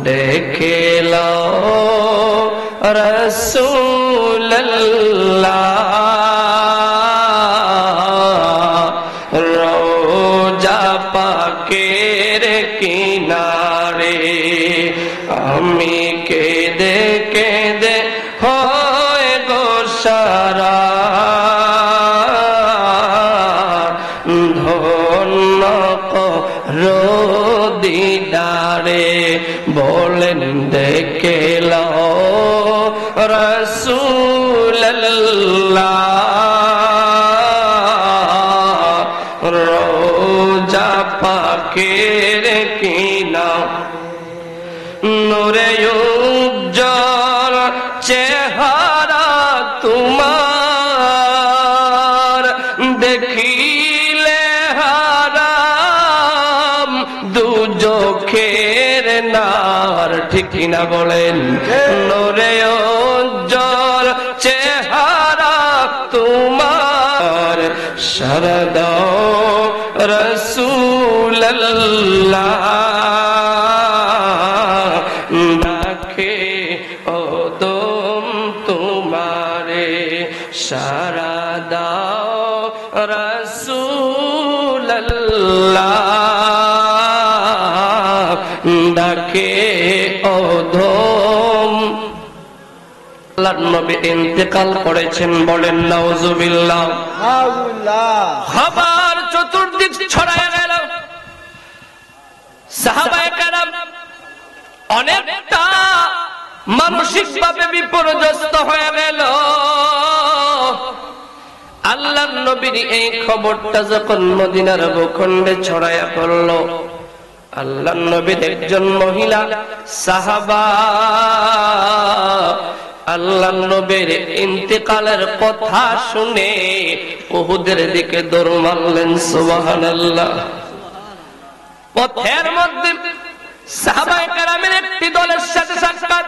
দেখে লও রাসূলুল্লাহ রওজা পাকের কিনারে আমি কেঁদে কেঁদে হয় গো সারা ধন্য করো দিদারে বলেন দেখে লও রাসূলুল্লাহ রওজা পাকের কিনা নূরে উজ্জ্বল চেহারা তোমার দেখিলে হারাম দুজখের নার ঠিক কিনা বলেন নূরে উজ্জ্বল চেহারা তোমার শারদা রাসূলুল্লাহ ডাকে ওদম তোমারে সারা দাও রাসূলুল্লাহ ডাকে ওদম আল্লাহর নবী ইন্তেকাল করেছেন বলেন নাউজুবিল্লাহ খবর চতুর্দিক ছড়ায় গেল সাহাবায়ে কেরাম অনেকটা মানসিকভাবে বিপর্যস্ত হয়ে গেল আল্লাহর নবীর এই খবরটা যখন মদিনার ভূখণ্ডে ছড়ায়া পড়ল আল্লাহর নবীর একজন মহিলা সাহাবা আল্লাহর নবীর ইন্তেকালের কথা শুনে উহুদের দিকে দৌড় মারলেন সুবহানাল্লাহ পথের মধ্যে সাহাবায়ে কেরামের একটি দলের সাথে সাক্ষাৎ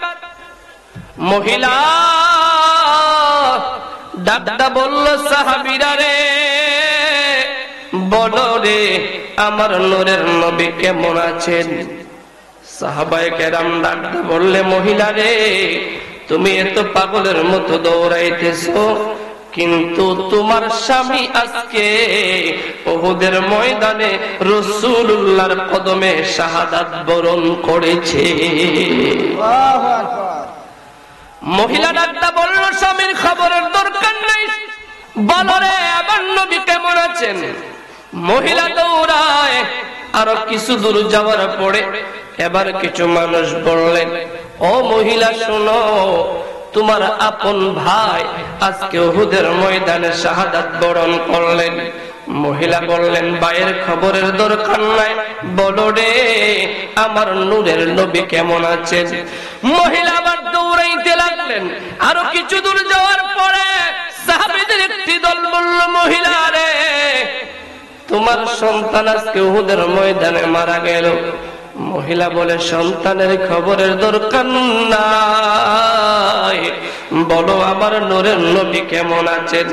মহিলা ডাকটা বলল সাহাবীরা রে বলো রে আমার নূরের নবী কেমন আছেন সাহাবায়ে কেরাম ডাকটা বললে মহিলা রে তুমি এত পাগলের মতো দৌড়াইতেছো কিন্তু তোমার স্বামী আজকে উহুদের ময়দানে রাসূলুল্লাহর কদমে শাহাদাত বরণ করেছে আল্লাহু আকবার মহিলা ডাকটা বলল স্বামীর খবরের দরকার নাই বলো রে আমার নবী কেমন আছেন মহিলা দৌড়ায় আরো কিছু দূর যাওয়ার পরে এবার কিছু মানুষ বললেন ও মহিলা শোনো তোমার আপন ভাই আজকে উহুদের ময়দানে শাহাদাত বরণ করলেন মহিলা বললেন ভাইয়ের খবরের দরকার নাই বলো রে আমার নূরের নবী কেমন আছেন মহিলা আবার দৌড়াইতে লাগলেন আরো কিছু দূর যাওয়ার পরে সাহাবীদের একটি দল বলল মহিলা রে তোমার সন্তান আজকে উহুদের ময়দানে মারা গেল মহিলা বলে সন্তানের খবরের দরকার নাই বলো আমার নূরের নবী কেমন আছেন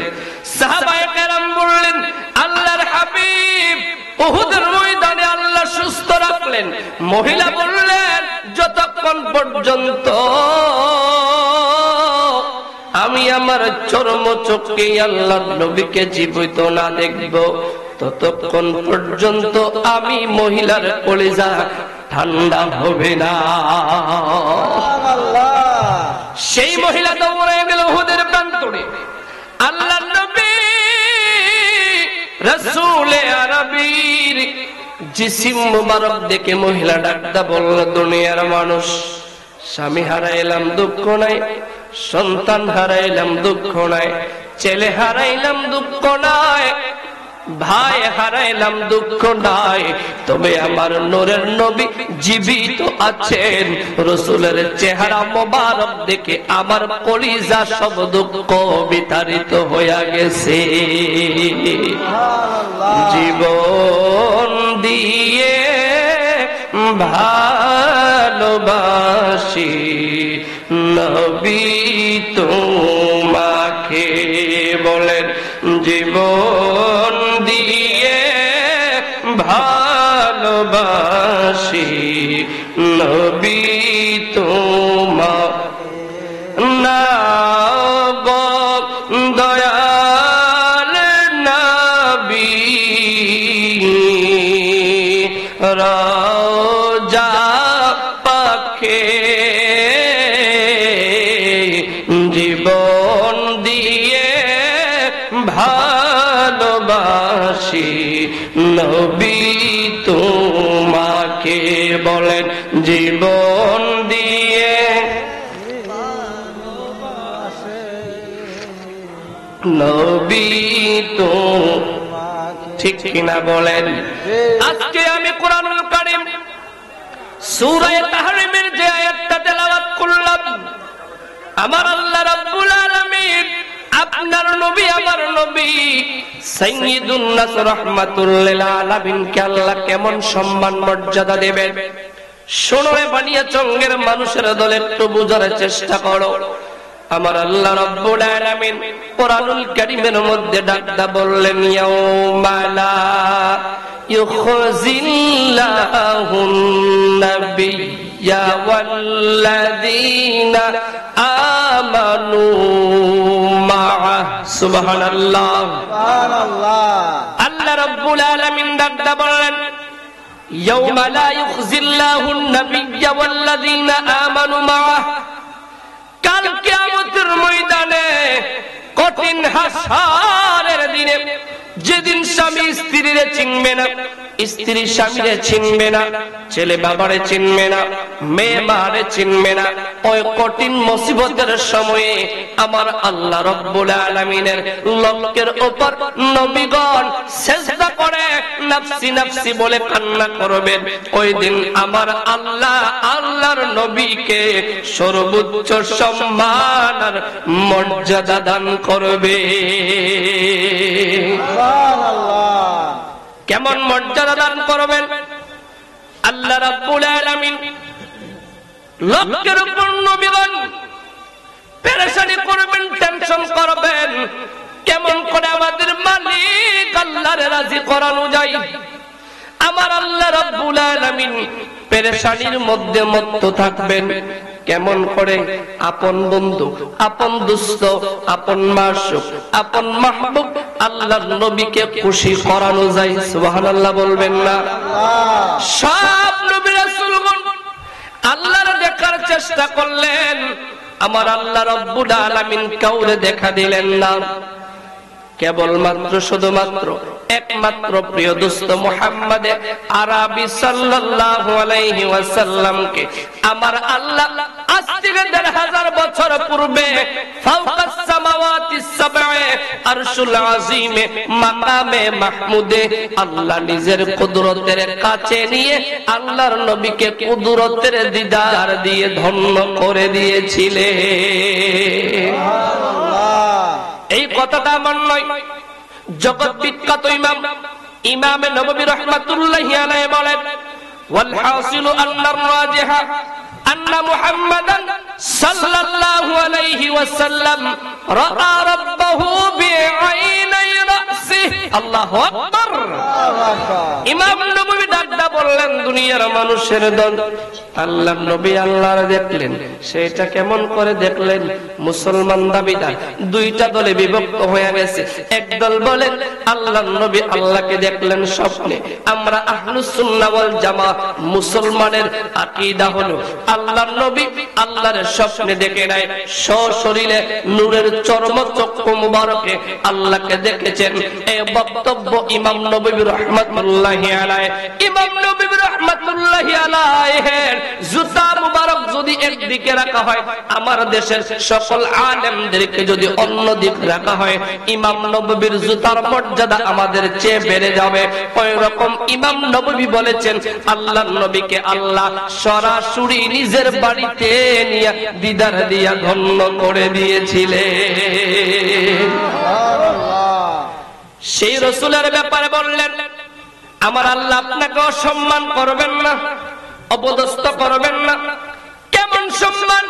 সাহাবায়ে কেরাম বললেন আল্লাহর হাবিব উহুদের ময়দানে আল্লাহ সুস্থ রাখলেন মহিলা বললেন যতক্ষণ পর্যন্ত আমি আমার চরম চোখে আল্লাহর নবীকে জীবিত না দেখব ততক্ষণ পর্যন্ত আমি মহিলার কলিজা ঠান্ডা হবে না সেই মহিলা দৌড়ে গেল উহুদের প্রান্তরে আল্লাহর নবী রাসূলে আরবীর জিসিম মুবারক দেখে মহিলা ডাকটা বলল দুনিয়ার মানুষ স্বামী হারাইলাম দুঃখ নাই সন্তান হারাইলাম দুঃখ নাই ছেলে হারাইলাম দুঃখ নাই ভাই হারাইলাম দুঃখ নাই তবে আমার নূরের নবী জীবিত আছেন রাসূলের চেহারা মোবারক দেখে আমার কলিজা সব দুঃখ বিতাড়িত হয়ে গেছে জীবন দিয়ে ভালোবাসি নবী তোমাকে বলেন জীবন দিয়ে ভালোবাসি নবী নবী তোমাকে বলেন জীবন দিয়ে নবী তো ঠিক কিনা বলেন। আজকে আমি কোরআনুল কারীম সূরা তাহরিমের যে আয়াতটা তেলাওয়াত করলাম, আমার আল্লাহ রাব্বুল আলামিন আপনার নবী আমার নবী সাইয়্যিদুন নাস রাহমাতুল লিল আলামিন কে আল্লাহ কেমন সম্মান মর্যাদা দেবেন। শোনো রে বানিয়া চঙ্গের মানুষের দল, একটু বোঝার চেষ্টা করো। আমার আল্লাহ রাব্বুল আলামিন কোরআনুল কারীমের মধ্যে ডাকদা বললেন, ইয়াউমা লা ইউখজিল্লাহুন নাবিয়্যা ওয়াল্লাযীনা আমানু মা'আ। সুবহানাল্লাহ, সুবহানাল্লাহ। আল্লাহ রাব্বুল আলামিন ডাকদা বললেন, ইয়াউমা লা ইউখজিল্লাহুন নাবিয়্যা ওয়াল্লাযীনা আমানু মা'আ। কাল কিয়ামতের ময়দানে, কঠিন হাসরের দিনে, যেদিন স্বামী স্ত্রীরে চিনবে না, স্ত্রী স্বামীরে চিনবে না, ছেলে বাবারে চিনবে না, মেয়ে মারে চিনবে না, ওই কঠিন মুসিবতের সময়ে আমার আল্লাহ রাব্বুল আলামিনের লক্ষ্যের উপর নবীগণ সিজদা করে নফসি নফসি বলে কান্না করবেন। ওই দিন আমার আল্লাহ আল্লাহর নবীকে সর্বোচ্চ সম্মান আর মর্যাদা দান করবে। কেমন মর্যাদা দান করবেন? আল্লাহ রাব্বুল আলামিন লক্ষ্যের উপর নবীগণ পেরেশানি করবেন, টেনশন করবেন, কেমন করে আমাদের মালিক আল্লাহর রাজি করানো যায়। আমার আল্লাহ রাব্বুল আলামিন পেরেশানির মধ্যে মত্ত থাকবেন। কেমন করে? আপন বন্ধু, আপন দোস্ত, আপন মাশুক, আপন মাহবুব আল্লাহর নবীকে খুশি করানো যায়। সুবহানাল্লাহ বলবেন না? সব নবী রাসূলগণ আল্লাহর দেখার চেষ্টা করলেন, আমার আল্লাহ রাব্বুল আলামিন কাউরে দেখা দিলেন না। কেবলমাত্র শুধুমাত্র একমাত্র প্রিয় দোস্ত মুহাম্মদ আরবি সাল্লাল্লাহু আলাইহি ওয়াসাল্লামকে আমার আল্লাহ আজ থেকে ১৫০০ বছর পূর্বে ফাওকাস সামাওয়াতিস সাব'এ আরশুল আযীমে মাকামে মাহমুদে আল্লাহ নিজের কুদরতের কাছে নিয়ে আল্লাহর নবীকে কুদরতের দিদার দিয়ে ধন্য করে দিয়েছিলেন। সুবহানাল্লাহ। এই কথাটা আমার নয়, জগৎ বিখ্যাত ইমামে নববী রাহমাতুল্লাহি আলাইহি বলেন, ওয়াল হাসিলু আন্নার রাজিহা আন্না মুহাম্মাদান সাল্লাল্লাহু আলাইহি ওয়াসাল্লাম রাআ রাব্বাহু বিআইনাই রাসিহি। আল্লাহু আকবার। ইমাম নববী ডাকদা বললেন, দুনিয়ার মানুষের দল আল্লাহর নবী আল্লাহর দেখলেন। সেটা কেমন করে দেখলেন? মুসলমান দাবিদার দুইটা দলে বিভক্ত হয়ে গেছে। একদল বলেন আল্লাহর নবী আল্লাহকে দেখলেন স্বপ্নে। আমরা আহলুস সুন্নাহ ওয়াল জামাত মুসলমানের আকীদা হলো আল্লাহর নবী আল্লাহর স্বপ্নে দেখে নাই, সশরীরে নূরের চর্মচক্ষু মুবারকে আল্লাহকে দেখেছেন। এই বক্তব্য ইমাম নববী রাহমাতুল্লাহি আলাইহি, ইমাম নববী রাহমাতুল্লাহি আলাইহি জুতা মুবারক যদি একদিকে রাখা হয়, আমার দেশের সকল আলেমদেরকে যদি অন্য দিক রাখা হয়, ইমাম নববীর জুতার মর্যাদা আমাদের চেয়ে বেড়ে যাবে। ওই রকম ইমাম নববী বলেছেন আল্লাহর নবীকে আল্লাহ সরাসরি নিজের বাড়িতে নিয়ে দিদার দিয়া ধন্য করে দিয়েছিলেন। সেই রাসূলের ব্যাপারে বললেন, আমার আল্লাহ আপনাকে অসম্মান করবেন না, অপদস্থ করবেন না। কেমন সম্মান,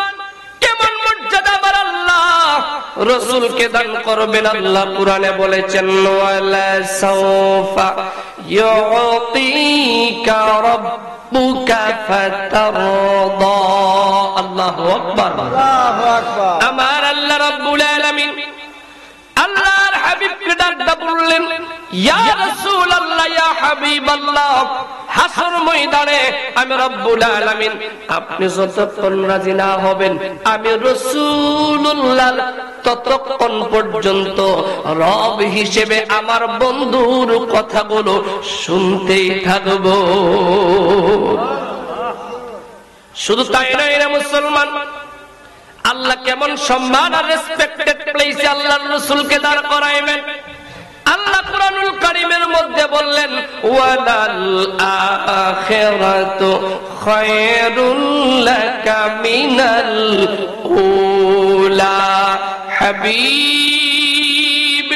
কেমন মর্যাদা আমার আল্লাহ রাসূলকে দান করবেন। আল্লাহ কুরআনে বলেছেন, ওয়ালা সাওফা ইউতিকা রাব্বুকা ফাতারদা। আল্লাহু আকবার, আল্লাহু আকবার। আমার আল্লাহ রাব্বুল আলামিন আল্লাহর হাবিবকে ডাকতে বললেন, ইয়া রাসূলুল্লাহ, ইয়া হাবিবাল্লাহ, হাসর ময়দানে আমি রব্বুল আলামিন আপনি যতক্ষণ রাজি না হবেন আমি রাসূলুল্লাহ ততক্ষণ পর্যন্ত রব হিসেবে আমার বন্ধুর কথাগুলো শুনতেই থাকব। শুধু তাই নয় রে মুসলমান, আল্লাহ কেমন সম্মান আর রেসপেক্টেড প্লেসে আল্লাহর রাসূলকে দাঁড় করাইবেন। আল্লাহ কুরআনুল কারীমের মধ্যে বললেন ওয়ালাল আখিরাতু খায়রুল লাকা মিনাল উলা। হাবিব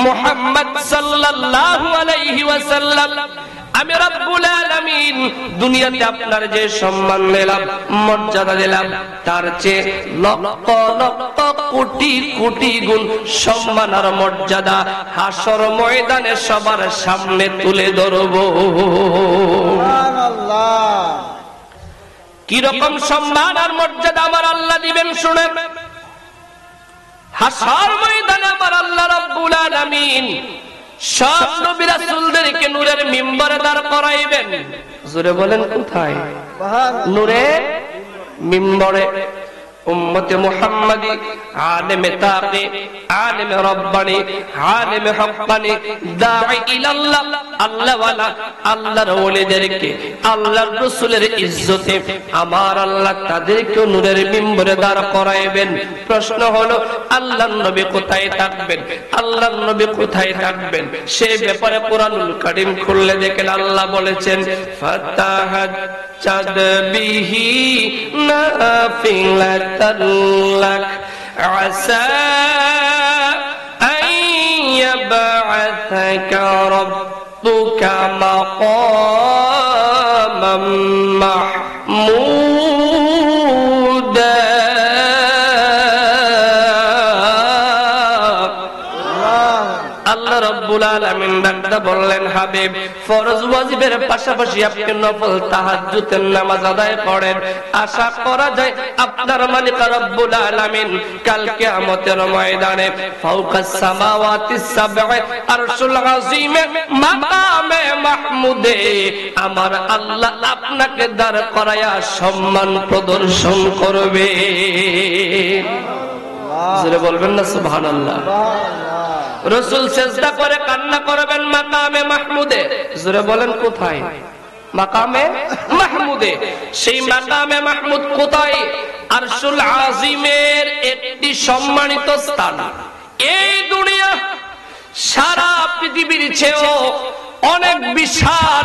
মুহাম্মদ সাল্লাল্লাহু আলাইহি ওয়াসাল্লাম, আমি রব্বুল আলামিন দুনিয়াতে আপনার যে সম্মান দিলাম, মর্যাদা দিলাম, তার চেয়ে লক্ষ লক্ষ কোটি কোটি গুণ সম্মান আর মর্যাদা হাসর ময়দানে সবার সামনে তুলে ধরব। সুবহানাল্লাহ। কি রকম সম্মান আর মর্যাদা আমার আল্লাহ দিবেন শুনেন। হাসর ময়দানে আমার আল্লাহ রব্বুল আলামিন সব নবী রাসূলদেরকে নূরের মিম্বরে দাঁড় করাইবেন। জোরে বলেন কোথায়? নূরের মিম্বরে। উম্মতে মুহাম্মাদি, আলেমে তাকি, আলেমে রব্বানি, আলেমে হক্কানি, দাঈ ইলাল্লাহ, আল্লাহওয়ালা, আল্লাহর ওলিদেরকে আল্লাহর রাসূলের ইজ্জতে আমার আল্লাহ তাদেরকে নূরের মিম্বরে দাঁড় করাইবেন। প্রশ্ন হলো আল্লাহর নবী কোথায় থাকবেন? আল্লাহর নবী কোথায় থাকবেন সে ব্যাপারে কোরআনুল কারীম খুললে দেখেন আল্লাহ বলেছেন ফাতাহাত চাদবিহি নাফিলাতাল লাক আসা আইয়াবআসাকা রাব্বুকা মাকামাম মাহমুদা। আল্লাহ রাব্বুল আলামিন ডাকতে বললেন হাবিব ফরজ ওয়াজিবের পাশাপাশি আপনি নফল তাহাজ্জুদের নামাজ আদায় করেন। আশা করা যায় আপনার মালিক রাব্বুল আলামিন কাল কিয়ামতের ময়দানে ফাওকাস সামাওয়াতিস সাবঈ আরশুল আযীমে মাকামে মাহমুদে আমার আল্লাহ আপনাকে দাঁড় করায়া সম্মান প্রদর্শন করবে। জোরে বলবেন না সুবহানাল্লাহ। রাসূল সিজদা করে কান্না করবেন মাকামে মাহমুদে। জোরে বলেন কোথায়? মাকামে মাহমুদে। সেই মাকামে মাহমুদ কোথায়? আরশুল আযীমের একটি সম্মানিত স্থান। এই দুনিয়া সারা পৃথিবীর চেয়েও অনেক বিশাল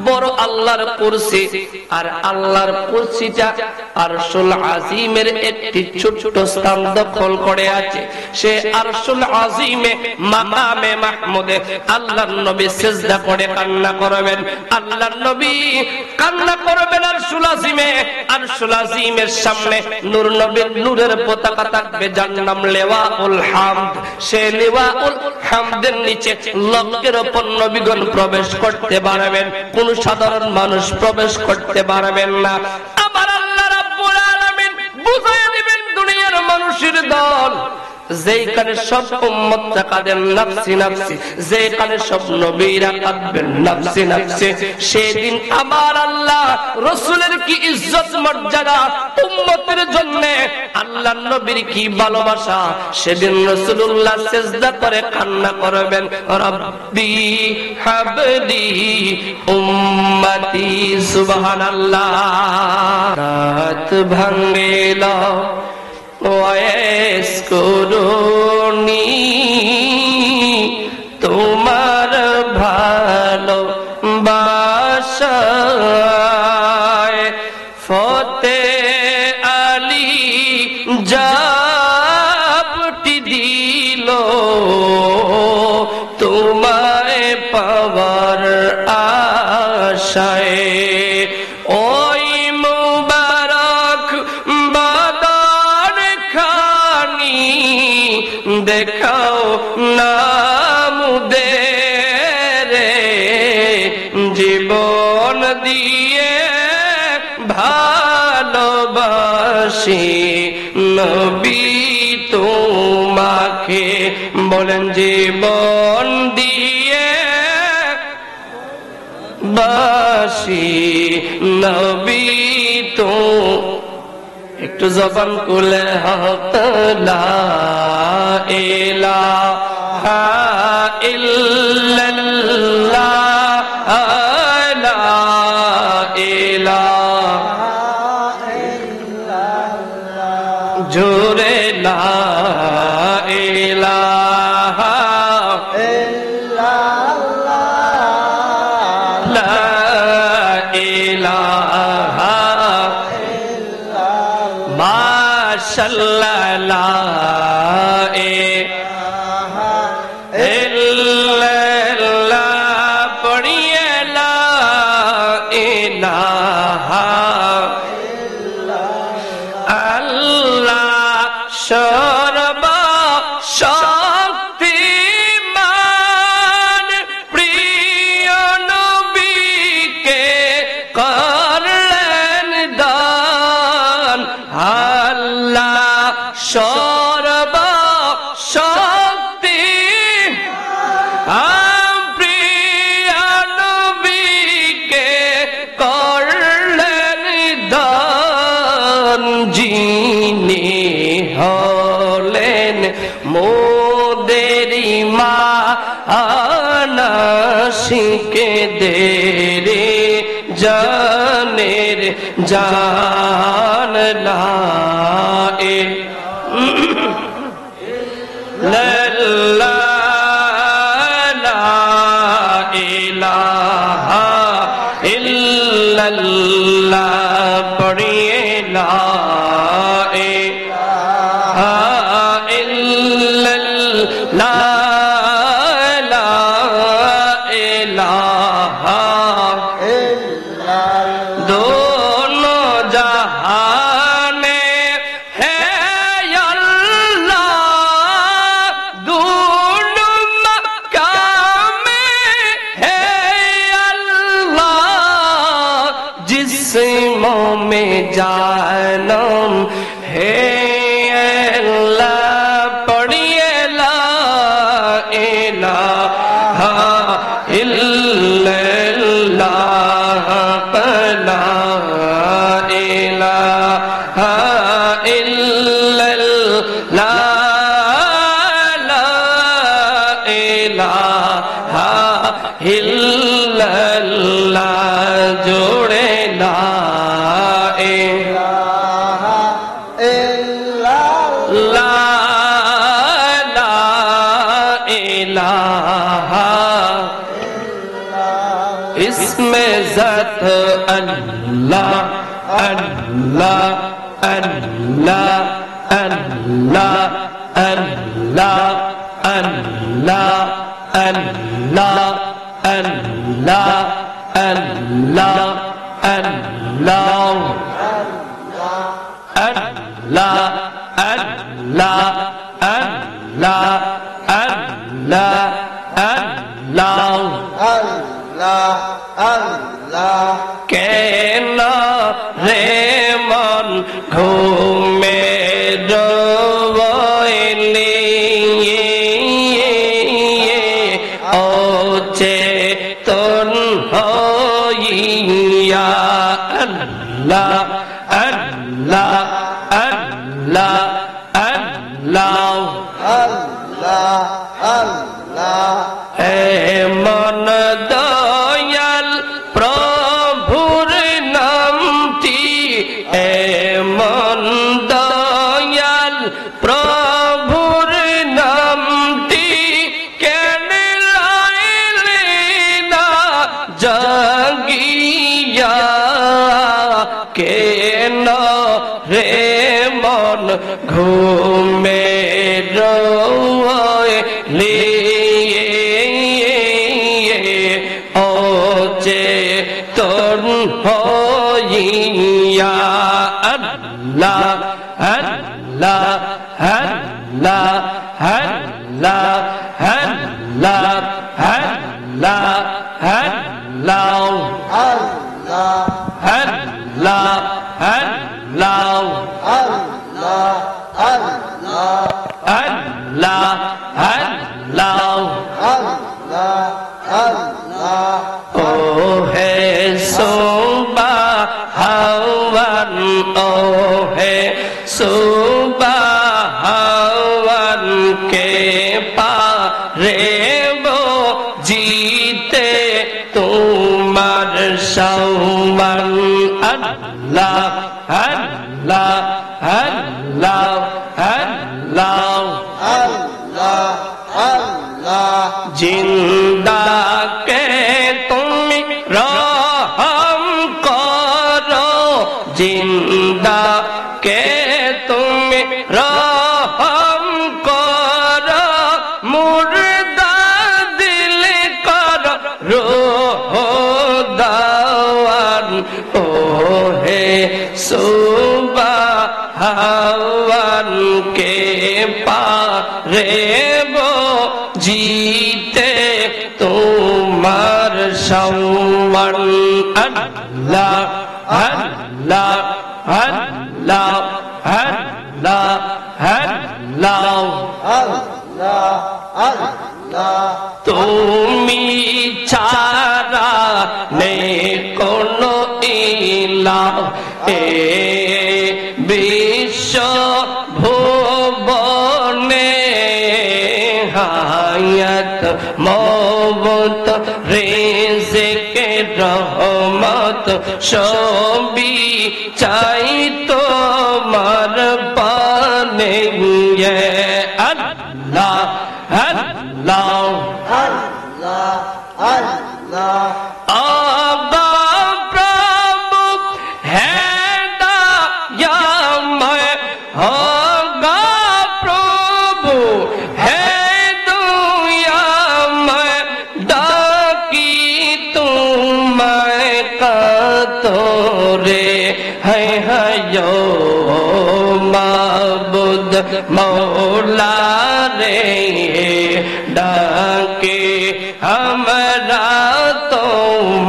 বড় আল্লাহর কুরসি, আর আল্লাহর কুরসিটা আরশুল আযীমের একটি ছোট্ট স্থান দখল করে আছে। সে আরশুল আযীমে মাকামে মাহমুদে আল্লাহর নবী সিজদা করে কান্না করবেন। আল্লাহর নবী কান্না করবেন আরশুল আযীমে। আরশুল আযীমের সামনে নূর নবীর নূরের পতাকা থাকবে, যার নাম লিওয়াউল হামদ। সে লিওয়াউল হামদের নিচে লক্ষের উপর নবীগণ প্রবেশ করতে পারবেন, কোন সাধারণ মানুষ প্রবেশ করতে পারবেন না। আমার আল্লাহ রাব্বুল আলামিন বুঝায় দিবেন দুনিয়ার মানুষের দল যেখানে সব উম্মতরা কাঁদেন নাফসি নাফসি, যেখানে সব নবীরা কাঁদবেন নাফসি নাফসি, সেদিন আমার আল্লাহ রাসূলের কি ইজ্জত মর্যাদা, উম্মতের জন্য আল্লাহর নবীর কি ভালোবাসা। সেদিন রাসূলুল্লাহ সিজদা করে কান্না করবেন রব্বি হাবলি উম্মতি। সুবহানাল্লাহ। রাত ভাঙিল ওয়াইস করুনি তোমার ভালো বাসায়, ফতে আলী জাপটি দিল তোমায় পাওয়ার আশায়। ওই মুবারক বাদান খানি দেখাও নামুদের, জীবন দিয়ে ভালোবাসি নবী তোমাকে। বলেন জীবন দিয়ে বাস আশি নবী তো একটু জবান খুলে হক লা ইলাহা ইল্লাল্লাহ লা ইলাহা ইল্লাল্লাহ জোরে লা ইলাহা ইল্লাল্লাহ লা ইলাহা মাশাআল্লাহ লা ইলাহা ইল্লাল্লাহ পড়িয়ে লা ইলাহা আল্লাহ সর্ব শক্তিমান প্রিয় নবীকে করলেন দান আল্লাহ সর্ব শক্তি প্রিয় নবীকে করলেন দান যিনি হলেন মোদেরি মা আনাশিকে দেরে জানের জান লা ইলাহা ইল্লাল্লাহ পড়িয়ে লা ইলাহা ইল্লাল্লাহ লা ইলাহা ইল্লাল্লাহ দোনো জাহানে হে আল্লাহ দোনো মাকামে হে আল্লাহ जिस्मों में जानम है अल्लाह पढ़िए ला इलाहा इल्लल्लाह ला इलाहा इल्लल्लाह ला इलाहा इल्लल्लाह जोड़े ला इलाहा इल्लल्लाह ला इलाहा इसमें ज़ात अल्लाह अल्लाह अल्लाह अल्लाह अल्लाह अल्लाह अल्लाह अल्लाह अल्लाह अल्लाह अल्लाह अल्लाह अल्लाह अल्लाह अल्लाह अल्लाह अल्लाह केना रे मन घूमे रोवैली ओचे तन होइया अल्लाह अल्लाह अल्लाह अल्लाह अल्लाह अल्लाह हे मन दयाल प्रभुर नामटी हे मन दयाल प्रभुर नामटी केन लाइले ना जागिया केन रे मन घूमे रोए ले ओचे तन होइया अल्लाह अल्लाह अल्लाह अल्लाह अल्लाह अल्लाह अल्लाह अल्लाह अल्लाह अल्लाह अल्लाह अल्लाह अल्लाह ओ है सो ओ है सुबहान के पारे वो जीते तुम्हार शावन अल्लाह अल्लाह अल्लाह अल्लाह अल्लाह अल्लाह जिंदा के तुम रहम करो जिंदा के तुम रहम करो मुर्दा दिल करो रोह दावन ओ है सुबहान के पारे वो जीते तुम्हार शावन अल्लाह अल्लाह अल्लाह अल्लाह अल्लाह अल्लाह अल्लाह তুমি ছাড়া নেই কোনো ইলাহ এ বিশ্ব ভুবনে হায়াত মওত রিজিক রহমত সবই চাই তোমার পানে আল্লাহ আল্লাহ अल्लाह अल्लाह आबा प्रभु है दयामय होगा प्रभु है दयामय डाकी तुम्हें कतोरे है यो माबुद मौला रे डाके हमरा तो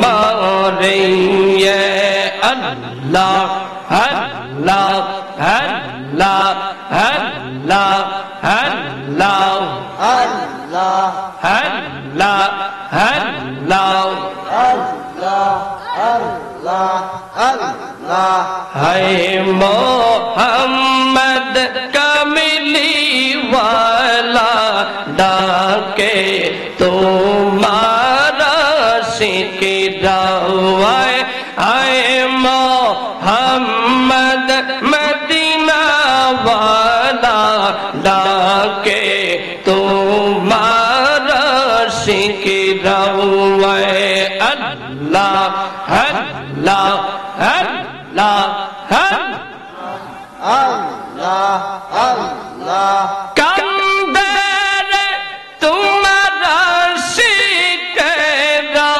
मारे अल्लाह अल्लाह अल्लाह अल्लाह अल्लाह अल्लाह अल्लाह अल्लाह अल्लाह अल्लाह अल्लाह है मोहम्मद कमली वाला डाके तुम्हारा सिकराए आए मोहम्मद मदीना वाला डाके तुम्हारा सिकराए अल्लाह अल्लाह अल्लाह अल्लाह अल्लाह कंदर तुम्हारा शिकरा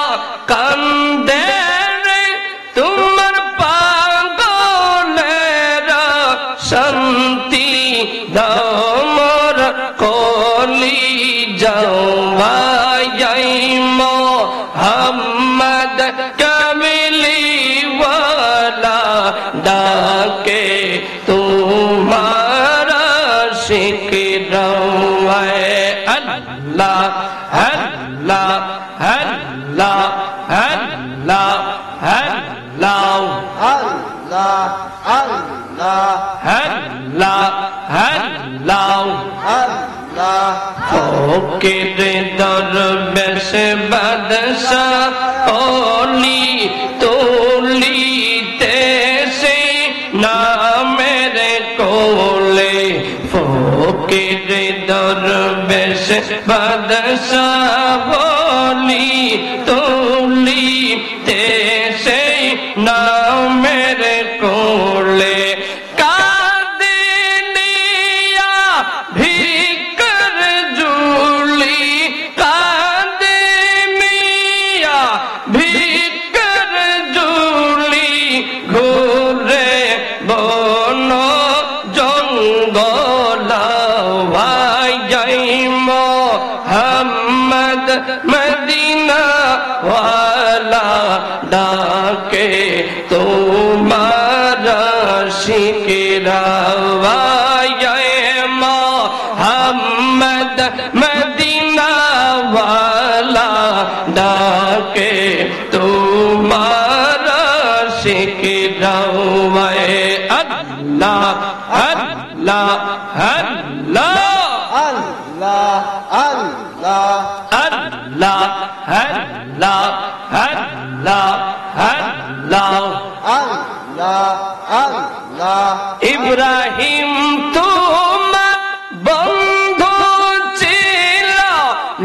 कंदर तुम्हार पागलेरा शांति दामर कोली जावाई मोहम्मद कमली वाला डाके तुम्हारा सिकराए अल्लाह अल्लाह अल्लाह अल्लाह अल्लाह अल्लाह अल्लाह अल्लाह अल्लाह अल्लाह फकीर दरवेश बादशाह ओली तुलिते से नामेर कोले फकीर दरवेश बादशाह ओली तुलिते से नामेर कोले कादिनिया ভিকর জুলি কাদিনিয়া ভিকর জুলি ঘুরে বন জঙ্গল যাই মোহাম্মদ মদিনা ওয়ালা ডাকে তোমার শিকরাওয়ায় মোহাম্মদ মদিনা ওয়ালা ডাকে তোমার শিকরাওয়ায় আল্লাহ আল্লাহ আল্লাহ আল্লাহ আল্লাহ আল্লাহ আল্লাহ আল্লাহ আল্লাহ আল্লাহ আল্লাহ ইব্রাহিম তোমার বন্ধু ছিল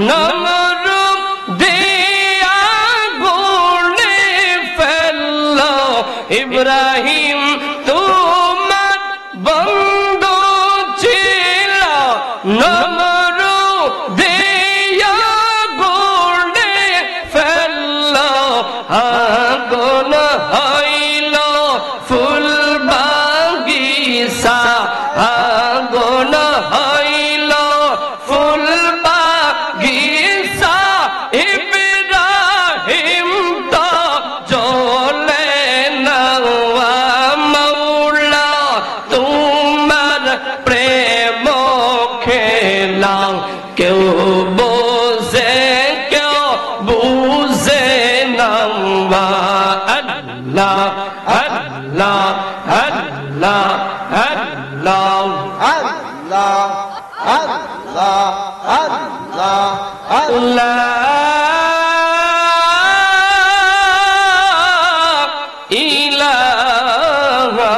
নমরুদ দিয়া গুনে ফেলল ইব্রাহিম তোমার বন্ধু ছিল নমরুদ দিয়া গুনে ফেলল আগুন হইল ফুল বাগিচা আগুন হইল ফুল বাগিচা ইব্রাহিম তো জ্বলে না মৌলা তোমার প্রেম খেলা কেউ বোঝে কেউ বুঝে না আল্লাহ আল্লাহ আল্লাহ আল্লাহ আল্লাহ আল্লাহ আল্লাহ লা ইলাহা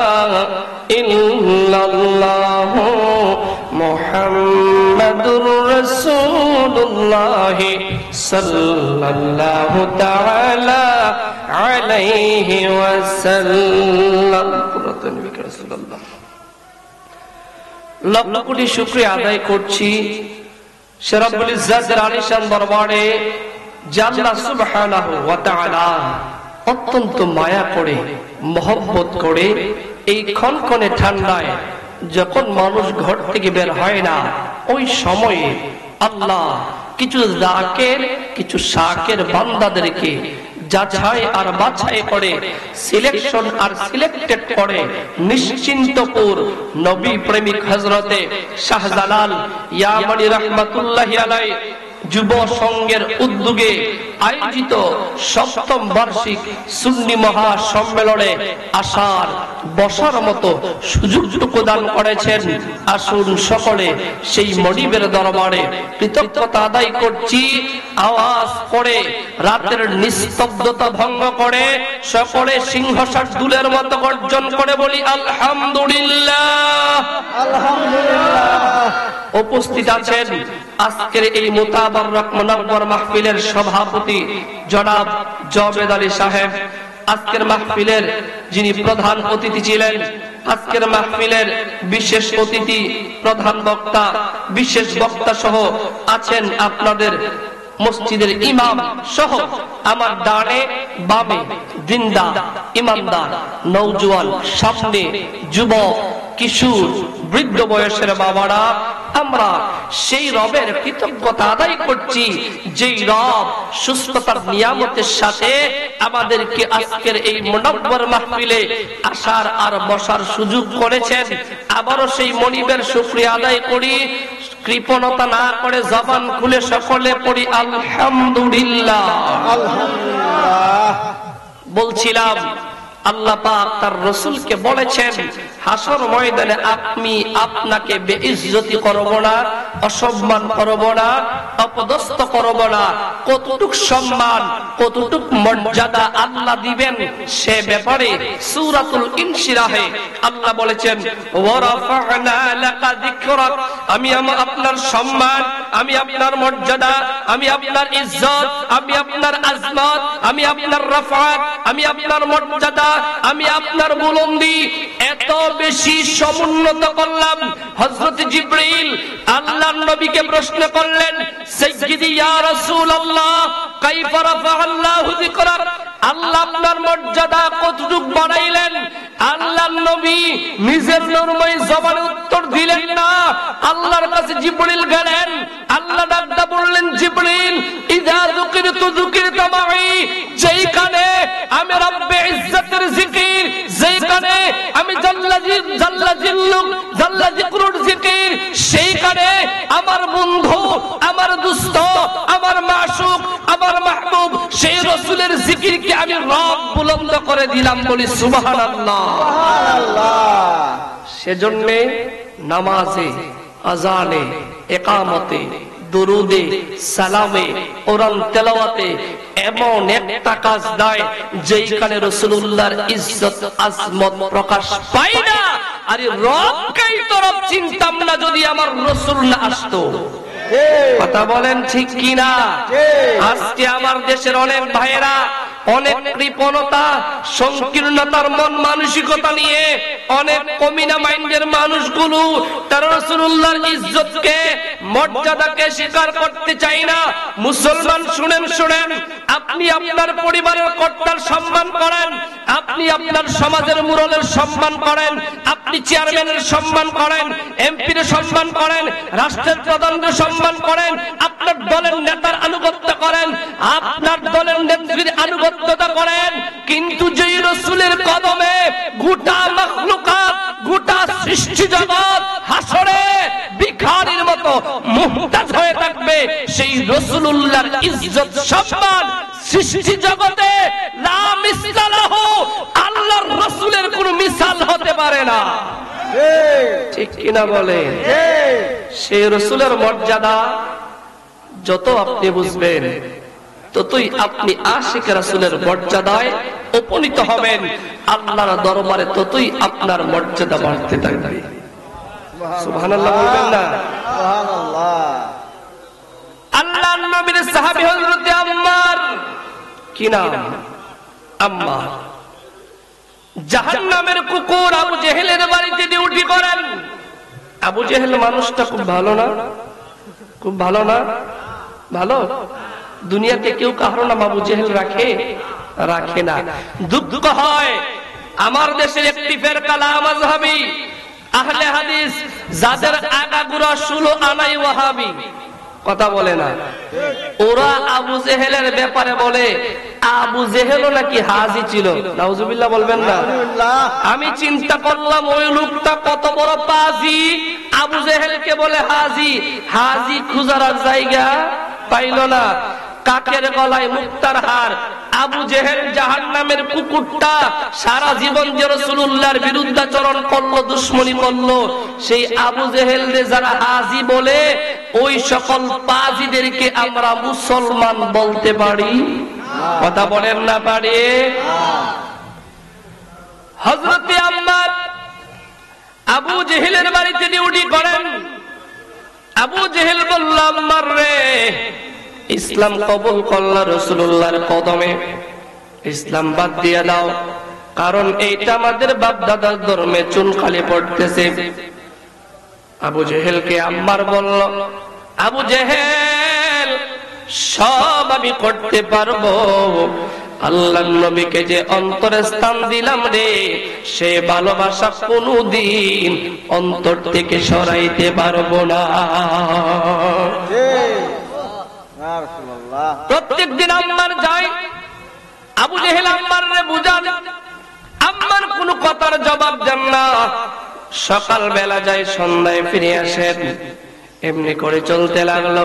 ইল্লাল্লাহ মুহাম্মাদুর রাসূলুল্লাহ সাল্লাল্লাহু তাআলা আলাইহি ওয়াসাল্লাম রাসূলুল্লাহ লক্ষ কোটি শুকরিয়া আদায় করছি সে রব্বুল ইজ্জাতের আলিশান দরবারে যে আল্লাহ সুবহানাহু ওয়া তাআলা অত্যন্ত মায়া করে মহব্বত করে এই খনখনে ঠান্ডায় যখন মানুষ ঘর থেকে বের হয় না ওই সময়ে আল্লাহ কিছু জাকের কিছু শাকের বান্দাদেরকে যাচাই আর বাছাই করে সিলেকশন আর সিলেক্টেড করে নিশ্চিন্তপুর নবী প্রেমিক হযরতে শাহজালাল ইয়ামানি রাহমাতুল্লাহি আলাইহি যুব সংঘের উদ্যোগে আয়োজিত সপ্তম বার্ষিক সুন্নি মহা সম্মেলনে আসার বসার মতো সুযোগটুকু দান করেছেন। আসুন সকলে সেই মনিবের দরবারে কৃতজ্ঞতা আদায় করছি। আওয়াজ করে রাতের নিস্তব্ধতা ভঙ্গ করে সকলে সিংহশার্দুলের মতো গর্জন করে বলি আলহামদুলিল্লাহ। আলহামদুলিল্লাহ। উপস্থিত আছেন আজকের এই মুতাবাররক মুনাওয়ার মাহফিলের সভাপতি জনাব জবেদ আলী সাহেব, আজকের মাহফিলের যিনি প্রধান অতিথি ছিলেন, আজকের মাহফিলের বিশেষ অতিথি প্রধান বক্তা, বিশেষ বক্তা সহ আছেন আপনাদের মসজিদের ইমাম সহ আমার ডানে বামে জিন্দা ইমানদার নওজোয়ান সামনে যুবক কিশোর বৃদ্ধ বয়সের বাবারা, আমরা সেই রবের কৃতজ্ঞতা আদায় করছি যেই রব সুস্থতার নিয়ামতের সাথে আমাদেরকে আজকের এই মুনাওয়ার মাহফিলে আসার আর বসার সুযোগ করেছেন। আবারও সেই মনিবের শুকরিয়া আদায় করি। কৃপণতা না করে জবান খুলে সকলে পড়ি আলহামদুলিল্লাহ। আলহামদুলিল্লাহ। বলছিলাম আল্লাহ পাক তার রাসূলকে বলেছেন হাসর ময়দানে আমি আপনাকে বেইজ্জতি করব না, অসম্মান করব না, অপদস্থ করব না। কতটুক সম্মান কতটুক মর্যাদা আল্লাহ দিবেন সে ব্যাপারে সূরাতুল ইনশিরাহে আল্লাহ বলেছেন ওয়া রাফা'না লাকা যিকরাক, আমি আপনার সম্মান, আমি আপনার মর্যাদা, আমি আপনার ইজ্জত, আমি আপনার আজমত, আমি আপনার রাফাত, আমি আপনার মর্যাদা, আমি আপনার বুলন্দি এত বেশি সমুন্নত করলাম। হযরত জিবরীল আল্লাহর নবীকে প্রশ্ন করলেন সাইয়্যিদি ইয়া রাসূলুল্লাহ কাইফা রাফা'আল্লাহু যিকরাক, আল্লাহ আপনার মর্যাদা কতটুকু বাড়াইলেন? আল্লাহর নবী নিজের নরমাই জবানে উত্তর দিলেন না। আল্লাহর কাছে জিবরীল গেলেন, আল্লাহ ডাকতে বললেন জিবরীল ইযা যুকিরতু যুকিরতা মাই, যেইখানে আমি রব্বে ইজ্জতের জিকির, যেইখানে আমি জাল্লা জিল্লুক জাল্লা যিকরুর জিকির, সেইখানে আমার বন্ধু, আমার দোস্ত, আমার মাশুক, আমার মাহবুব সেই রাসূলের জিকির জিকিরকে আমি রব বুলন্দ করে দিলাম, বলি সুবহানাল্লাহ। সুবহানাল্লাহ। সেজন্য নামাজে, আজানে, একামতে, দুরুদে, সালামে, কোরআন তেলাওয়াতে এমন একটা কাজ দেয় যেখানে রাসূলুল্লাহর ইজ্জত আজমত প্রকাশ পায় না। আরে রবকেই তো রব চিনতাম না যদি আমার রাসূল না আসতো। কথা বলেন ঠিক কিনা? আজকে আমার দেশের অনেক ভাইয়েরা অনেক কৃপণতা, সংকীর্ণতার মন মানসিকতা নিয়ে অনেক কমিনা মাইন্ডের মানুষগুলো তারা রাসূলুল্লাহর ইজ্জতকে, মর্যাদাকে স্বীকার করতে চায় না। মুসলমান শুনেন, আপনি আপনার পরিবারের কর্তার সম্মান করেন, আপনি আপনার সমাজের মুরলের সম্মান করেন, আপনি চেয়ারম্যানের সম্মান করেন, এমপির সম্মান করেন, রাষ্ট্রের প্রধানের সম্মান করেন, আপনার দলের নেতার আনুগত্য করেন, আপনার দলের নেত্রীর আনুগত্যতা করেন, কিন্তু যেই রাসূলের কদমে গোটা মাখলুকাত, গোটা সৃষ্টি জগৎ হাসরে ভিখারির মতো মুহতাজ হয়ে থাকবে, সেই রাসূলুল্লাহর ইজ্জত সম্মান সৃষ্টি জগতে লা মিসলা লাহু, আল্লাহর রাসূলের কোনো মিসাল হতে পারে না। ঠিক কিনা বলেন? সেই রাসূলের মর্যাদা যত আপনি বুঝবেন ততই আপনি আশিক রাসূলের মর্যাদায় উপনীত হবেন। আল্লাহর দরবারে ততই আপনার মর্যাদা বাড়তে থাকবে। সুবহানাল্লাহ বলবেন না? সুবহানাল্লাহ। আল্লাহর নবীর সাহাবী হযরত আম্মার, কি নাম? আম্মার। জাহান্নামের কুকুর আবু জেহেলের বাড়িতে ডিউটি করেন। আবু জেহেল মানুষটা খুব ভালো না? খুব ভালো না? ভালো? দুনিয়াতে কেউ কারো নাম আবু জেহেল রাখে? রাখে না। দুঃখ হয় আমার দেশের একটি ফেরকা লামাযহাবী আহলে হাদিস, যাদের আগাগোড়া 16 আনাই ওয়াহাবী, কথা বলে না। ওরা আবু জেহেলের ব্যাপারে বলে আবু জেহেলও নাকি হাজি ছিল। নাউজুবিল্লাহ বলবেন না? আমি চিন্তা করলাম ওই লোকটা কত বড় পাজি, আবু জেহেলকে বলে হাজি। হাজি খুঁজার জায়গা পাইল না, কাকের গলায় মুক্তার হার। আবু জেহেল জাহান্নামের কুকুরটা সারা জীবন যে রাসূলুল্লাহর বিরুদ্ধাচরণ করলো, দুশমনী করলো, সেই আবু জেহেল রে যারা হাজি বলে, ওই সকল পাজিদেরকে আমরা মুসলমান বলতে পারি? কথা বলেন না পারি? হযরত আম্মার আবু জেহেলের বাড়িতে ডিউটি করেন। আবু জেহেল বলল, আম্মার রে, ইসলাম কবুল করলা রাসূলুল্লাহর কদমে, ইসলাম বাদ দিয়ে দাও, কারণ এইটা আমাদের বাপ দাদার ধর্মে চুনকালি পড়তেছে। আবু জেহেলকে আম্মার বলল, আবু জেহেল, সব আমি করতে পারবো, আল্লাহর নবীকে যে অন্তরে স্থান দিলাম রে, সে ভালোবাসা কোনদিন অন্তর থেকে সরাইতে পারবো না। প্রত্যেক দিন আম্মার যায়, আবু জেহেল আম্মার রে বুঝান, আম্মার কোন কথার জবাব দেন না। সকাল বেলা যায়, সন্ধ্যায় ফিরে আসেন, এমনি করে চলতে লাগলো।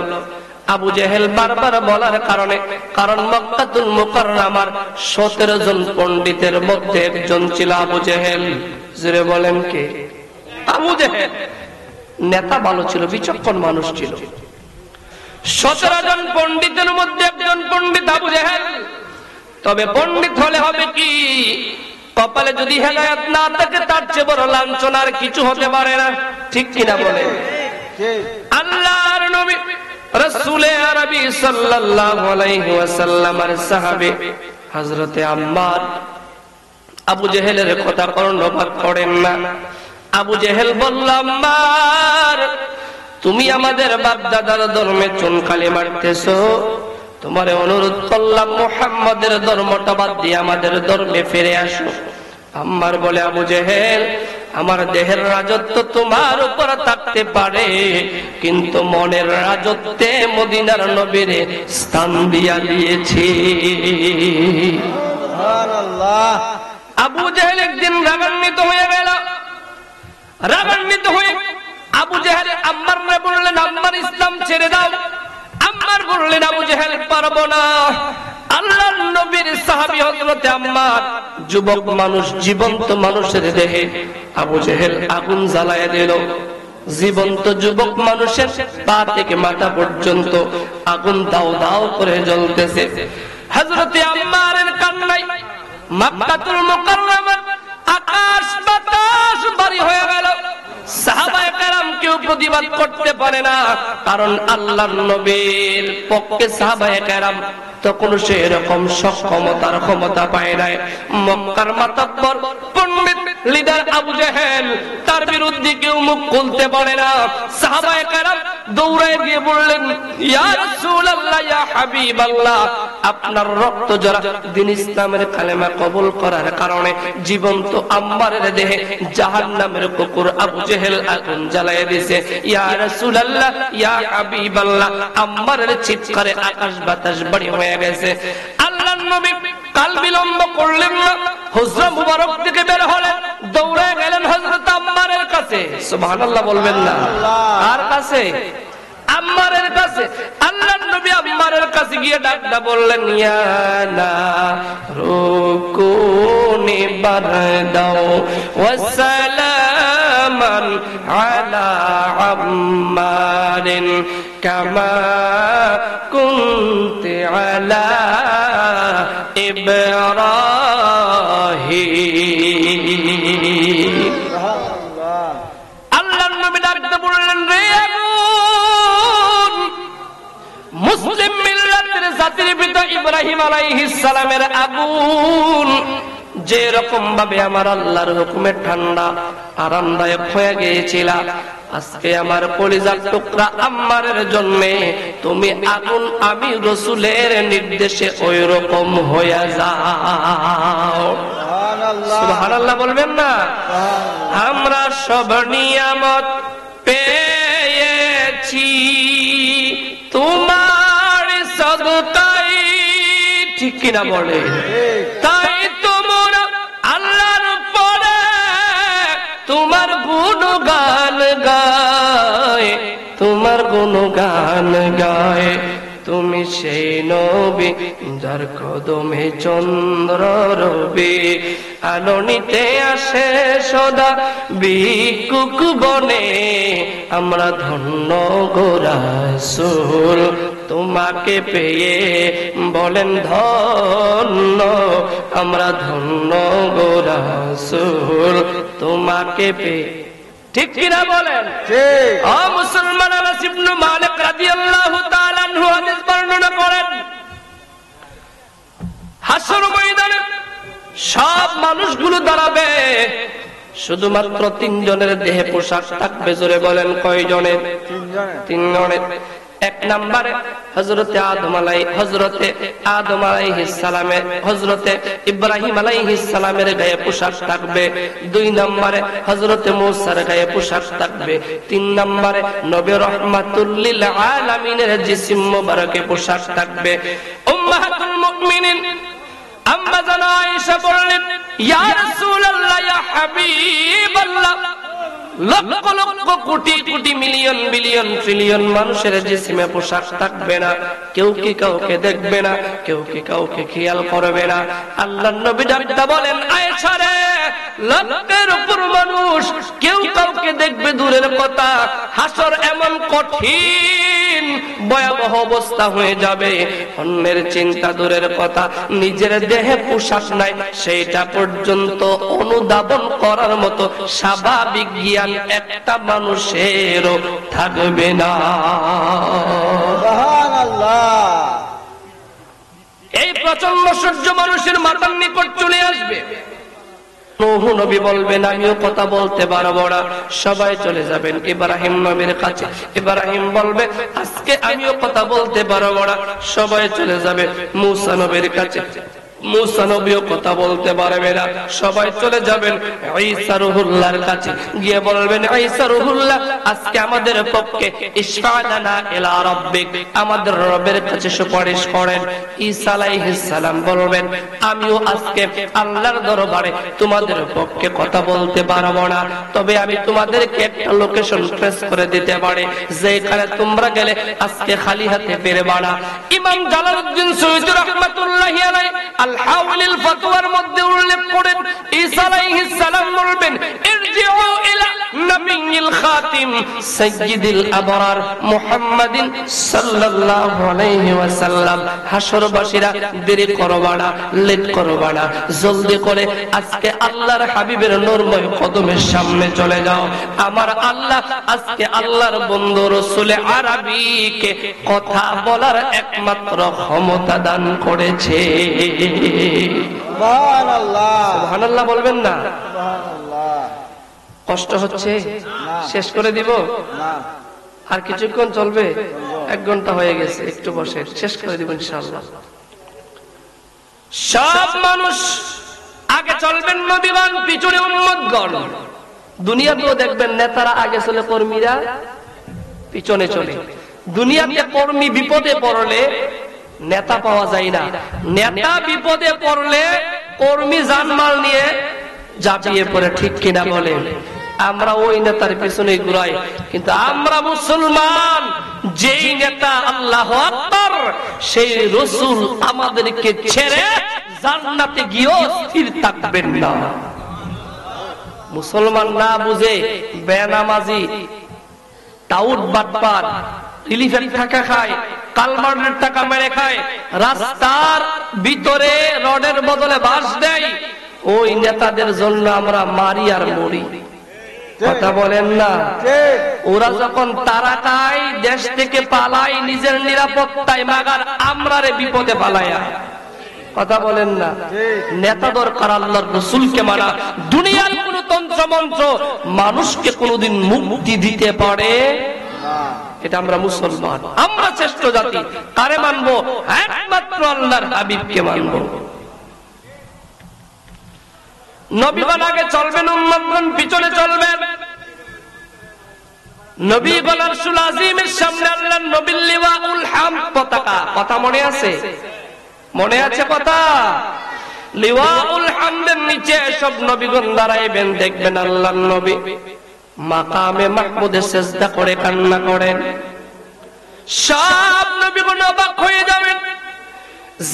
আবু জেহেল বারবার বলার কারণে, কারণ মক্কাতুল মুকাররমার 17 জন পণ্ডিতের মধ্যে একজন ছিল আবু জেহেল। জোরে বলেন কে? আবু জেহেল। নেতা ভালো ছিল, বিচক্ষণ মানুষ ছিল। 17 জন পণ্ডিতের মধ্যে একজন পণ্ডিত আবু জেহেল। তবে পণ্ডিত হলে হবে কি, কপালে যদি হেদায়েত না থাকে তার চেয়ে বড় লাঞ্ছনার কিছু হতে পারে না। ঠিক কিনা বলেন? আল্লাহর নবী রাসূলে আরবি সাল্লাল্লাহু আলাইহি ওয়াসাল্লামের সাহাবী হযরতে আম্মার আবু জেহেলের কথা কর্ণপাত করেন না। আবু জেহেল বলল, আম্মার, তুমি আমাদের বাপ দাদার ধর্মে চুনকালি মারতেছো, তোমারে অনুরোধ করলাম মুহাম্মাদের ধর্মটা বাদ দিয়ে আমাদের ধর্মে ফিরে আসো। আম্মার বলে, আবু জেহেল, আমার দেহের রাজত্ব তোমার উপর থাকতে পারে, কিন্তু মনের রাজত্বে মদিনার নবীর স্থান দিয়া দিয়েছি। সুবহানাল্লাহ। আবু জেহেল একদিন রাগান্বিত হয়ে গেল। রাগান্বিত হয়ে আবু জেহেল আম্মার বললেন, আম্মার ইসলাম ছেড়ে দাও। আম্মার বললেন, আবু জেহেল পারবো না, আল্লাহর নবীর সাহাবী হযরত আম্মার যুবক মানুষ, জীবন্ত মানুষের দেহে আবু জেহেল আগুন জ্বালায় দিল। জীবন্ত যুবক মানুষের পা থেকে মাথা পর্যন্ত আগুন দাও দাও করে জ্বলতেছে। হযরত আম্মারের কান্নায় মক্কাতুল মুকাররমার আকাশ বাতাস ভারী হয়ে গেল। সাহাবায়ে কেরাম কেউ প্রতিবাদ করতে পারে না, কারণ আল্লাহর নবীর পক্ষে সাহাবায়ে কেরাম তখন সেরকম সক্ষমতার ক্ষমতা পায় নাই। মক্কার মাতাব্বর পণ্ডিত লিডার আবু জেহেল, তার বিরুদ্ধে কেউ মুখ খুলতে পারে না। সাহাবায়ে কেরাম দৌড়ায় গিয়ে বললেন, ইয়া রাসূলুল্লাহ, ইয়া হাবিবাল্লাহ, আপনার রক্ত ঝরা দ্বীন ইসলামের কালেমা কবুল করার কারণে জীবন্ত আম্মারের দেহে জাহান্নামের কুকুর আবু জেহেল আগুন জ্বালায় দিয়েছে। ইয়া রাসূলুল্লাহ, ইয়া হাবিবাল্লাহ, আম্মারের চিৎকারে আকাশ বাতাস ভারী হয়ে গেছে। আল্লাহর নবী কাল বিলম্ব করলেন না, হুজরা মুবারক থেকে বের হলেন, দৌড়ে গেলেন হযরত আম্মারের কাছে। সুবহানাল্লাহ বলবেন না? কার কাছে? আম্মারের কাছে। আল্লাহর নবী আম্মারের কাছে গিয়ে ডাকটা বললেন, ইয়া না রুকুনি বারদাও ওয়া সালামান আলা আম্মারিন কামা কুনতি আলা ইব্রাহিম। আল্লাহর নবী ডাকতে বললেন, রে আগুন, মুসলিম মিল্লাতের জাতির পিতা ইব্রাহিম আলাইহিস সালামের আগুন যে রকম ভাবে আমার আল্লাহর হুকুমে ঠান্ডা আরামদায়ক হয়ে গিয়েছিল, আজকে আমার কলিজার টুকরা আম্মারের জন্য তুমি আগুন আমি রাসূলের নির্দেশে ওই রকম হয়ে যাও। সুবহানাল্লাহ বলবেন না? আমরা সব নিয়ামত পেয়েছি তোমার সদকায়, ঠিক কিনা বলে? তাই তোমরা আল্লাহর পরে তোমার গুণগান গায়, তোমার গুণগান গায়। তুমি সেই নবী যার কদমে চন্দ্র রবি আলো নিতে আসে সদা ভিক্ষুক বনে। আমরা ধন্য গো রাসূল, তোমাকে পেয়ে বলেন ধন্য, আমরা ধন্য গো রাসূল তোমাকে পেয়ে। ঠিক কিনা বলেন? ঠিক। ও মুসলমান, আনাস ইবনে মালিক রাদিয়াল্লাহু তাআলা আনহু হাদিস বর্ণনা করেন, হাসর ময়দানে সব মানুষগুলো দাঁড়াবে, শুধুমাত্র তিনজনের দেহে পোশাক থাকবে। জোরে বলেন কয়জনের? তিনজনের। এক নম্বরে হযরতে আদম আলাইহিস সালামের, হযরতে ইব্রাহিম আলাইহিস সালামের গায়ে পোশাক থাকবে। দুই নম্বরে হযরতে মূসার গায়ে পোশাক থাকবে। তিন নম্বরে নবী রাহমাতুল লিল আলামিনের জিসিম মুবারকে পোশাক থাকবে। উম্মাহাতুল মুমিনিন আম্মা জানা আয়েশা বললেন, ইয়া রাসূলুল্লাহ, ইয়া হাবিবাল্লাহ, lakh lakh crore crore million billion trillion মানুষের জিসিমে পোশাক থাকবে না, কেউ কি কাউকে দেখবে না, কেউ কি কাউকে খেয়াল করবে না। আল্লাহর নবী ডাকতে বলেন, আয়েশা রে, লক্ষের উপর মানুষ, কেউ কাউকে দেখবে দূরের কথা, হাসর এমন কঠিন ভয়াবহ অবস্থা হয়ে যাবে, অন্যের চিন্তা দূরের কথা, নিজের দেহে পোশাক নাই সেইটা পর্যন্ত অনুধাবন করার মতো স্বাভাবিক জ্ঞান একটা মানুষেরও থাকবে না। এই প্রচন্ড সূর্য মানুষের মাথার নিকট চলে আসবে। নূহ নবী বলবেন, আমিও কথা বলতে পারবো না, সবাই চলে যাবেন ইব্রাহিম নবীর কাছে। ইব্রাহিম বলবে, আজকে আমিও কথা বলতে পারবো না, সবাই চলে যাবে মূসা নবীর কাছে। মুসা নবীও কথা বলতে পারবে না, সবাই চলে যাবেন ঈসা রুহুল্লাহর কাছে, গিয়ে বলবেন ঈসা রুহুল্লাহ আজকে আমাদের পক্ষে ইশফা'লানা ইলা রাব্বিক, আমাদের রবের কাছে সুপারিশ করেন। ঈসা আলাইহিস সালাম বলবেন আমিও আজকে আল্লাহর দরবারে তোমাদের পক্ষে কথা বলতে পারবো না, তবে আমি তোমাদেরকে একটা লোকেশন ট্রেস করে দিতে পারি যেখানে তোমরা গেলে আজকে খালি হাতে ফিরবা না। ইমাম জালালউদ্দিন সুয়ুতী রাহমাতুল্লাহি আলাইহি আল হাওলিল ফাতওয়ার মধ্যে উল্লেখ করেন ঈসা আলাইহিস সালাম বলবেন ইরজিউ ইলা নবিয়্যিল খাতিম সাইয়্যিদিল আবরার মুহাম্মাদিন সাল্লাল্লাহু আলাইহি ওয়াসাল্লাম, হাসরবাসীরা দেরি করবা না, লেট করবা না, জলদি করে আজকে আল্লাহর হাবিবের নূরময় কদমের সামনে চলে যাও। আমার আল্লাহ আজকে আল্লাহর বন্ধু রাসূল আরবীকে কথা বলার একমাত্র ক্ষমতা দান করেছে। সুবহানাল্লাহ, সুবহানাল্লাহ বলবেন না? সুবহানাল্লাহ। কষ্ট হচ্ছে? শেষ করে দিব? না, আর কিছুক্ষণ চলবে? 1 ঘন্টা হয়ে গেছে, একটু বসে শেষ করে দিব ইনশাআল্লাহ। সব মানুষ আগে চলবেন নবীগণ, পিছনে উম্মতগণ। দুনিয়াতেও দেখবেন নেতারা আগে চলে, কর্মীরা পিছনে চলে। দুনিয়াতে কর্মী বিপদে পড়লে নেতা পাওয়া যায় না, নেতা বিপদে পড়লে কর্মী জানমাল নিয়ে ঝাঁপিয়ে পড়ে, ঠিক কিনা বলে? আমরা ওই নেতার পিছনে ঘুরাই, কিন্তু আমরা মুসলমান, যেই নেতা আল্লাহু আকবার সেই রাসূল আমাদেরকে ছেড়ে জান্নাতে গিয়েও স্থির থাকবেন না। মুসলমান না বুঝে বেনামাজি, টাউট বাটপার, রিলিফের টাকা খায়, কালমার্নের টাকা মেরে খায়, রাস্তার ভিতরে রডের বদলে বাঁশ দেয়, ওই নেতাদের জন্য আমরা মারি আর মরি। কথা বলেন না? ওরা যখন তারা খায়, দেশ থেকে পালায়, নিজের নিরাপত্তায় মাগার আমরা রে বিপদে পালায়া। কথা বলেন না? নেতা দরকার আল্লাহর রাসূলকে মানা। দুনিয়ার কোন তন্ত্র মন্ত্র মানুষকে কোনদিন মুক্তি দিতে পারে না। এটা আমরা মুসলমান, আমরা শ্রেষ্ঠ জাতি। কারে মানবো? একমাত্র আল্লাহর হাবিবকে মানবো। নবীগণ আগে চলবেন, উম্মতগণ পিছনে চলবেন। নবীগণ আরশুল আজিমের সামনে আল্লাহর নবীর লিওয়াউল হামদ পতাকা, কথা মনে আছে? মনে আছে কথা? লিওয়াউল হামদের নিচে সব নবীগণ দাঁড়াইবেন, দেখবেন আল্লাহর নবী মাকামে মাহমুদে সিজদা করে কান্না করেন। সব নবীগণ অবাক হয়ে যাবেন,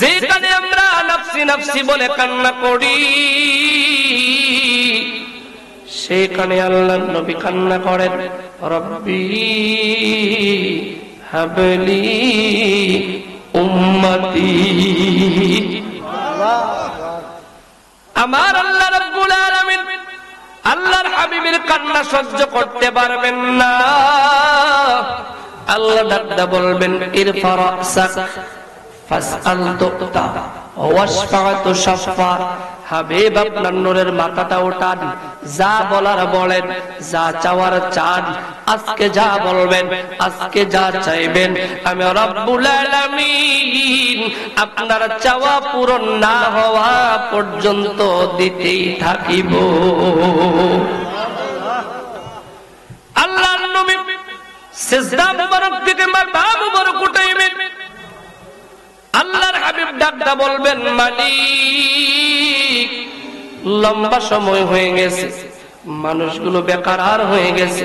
যেখানে আমরা নাফসি নাফসি বলে কান্না করি, সেখানে আল্লাহর নবী কান্না করেন রব্বি হাবলি উম্মতি। আমার আল্লাহ রাব্বুল আলামিন আল্লাহর হাবিবের কান্না সহ্য করতে পারবেন না। আল্লাহ ডাকদা বলবেন ইরফা রাসাক ফাসআল তুতা ওয়াশফা তুশফা। হাবিব আপনার নূরের মাথাটা উঠান, যা বলার বলেন, যা চাওয়ার চান, আজকে যা বলবেন, আজকে যা চাইবেন, আমি রব্বুল আলামিন আপনার চাওয়া পূরণ না হওয়া পর্যন্ত দিতেই থাকিব। আল্লাহর নবী সিজদা মুবারক থেকে মাথা মুবারক উঠাইবেন। আল্লাহর হাবিব ডাকটা বলবেন মালিক, লম্বা সময় হয়ে গেছে, মানুষগুলো বেকার হয়ে গেছে,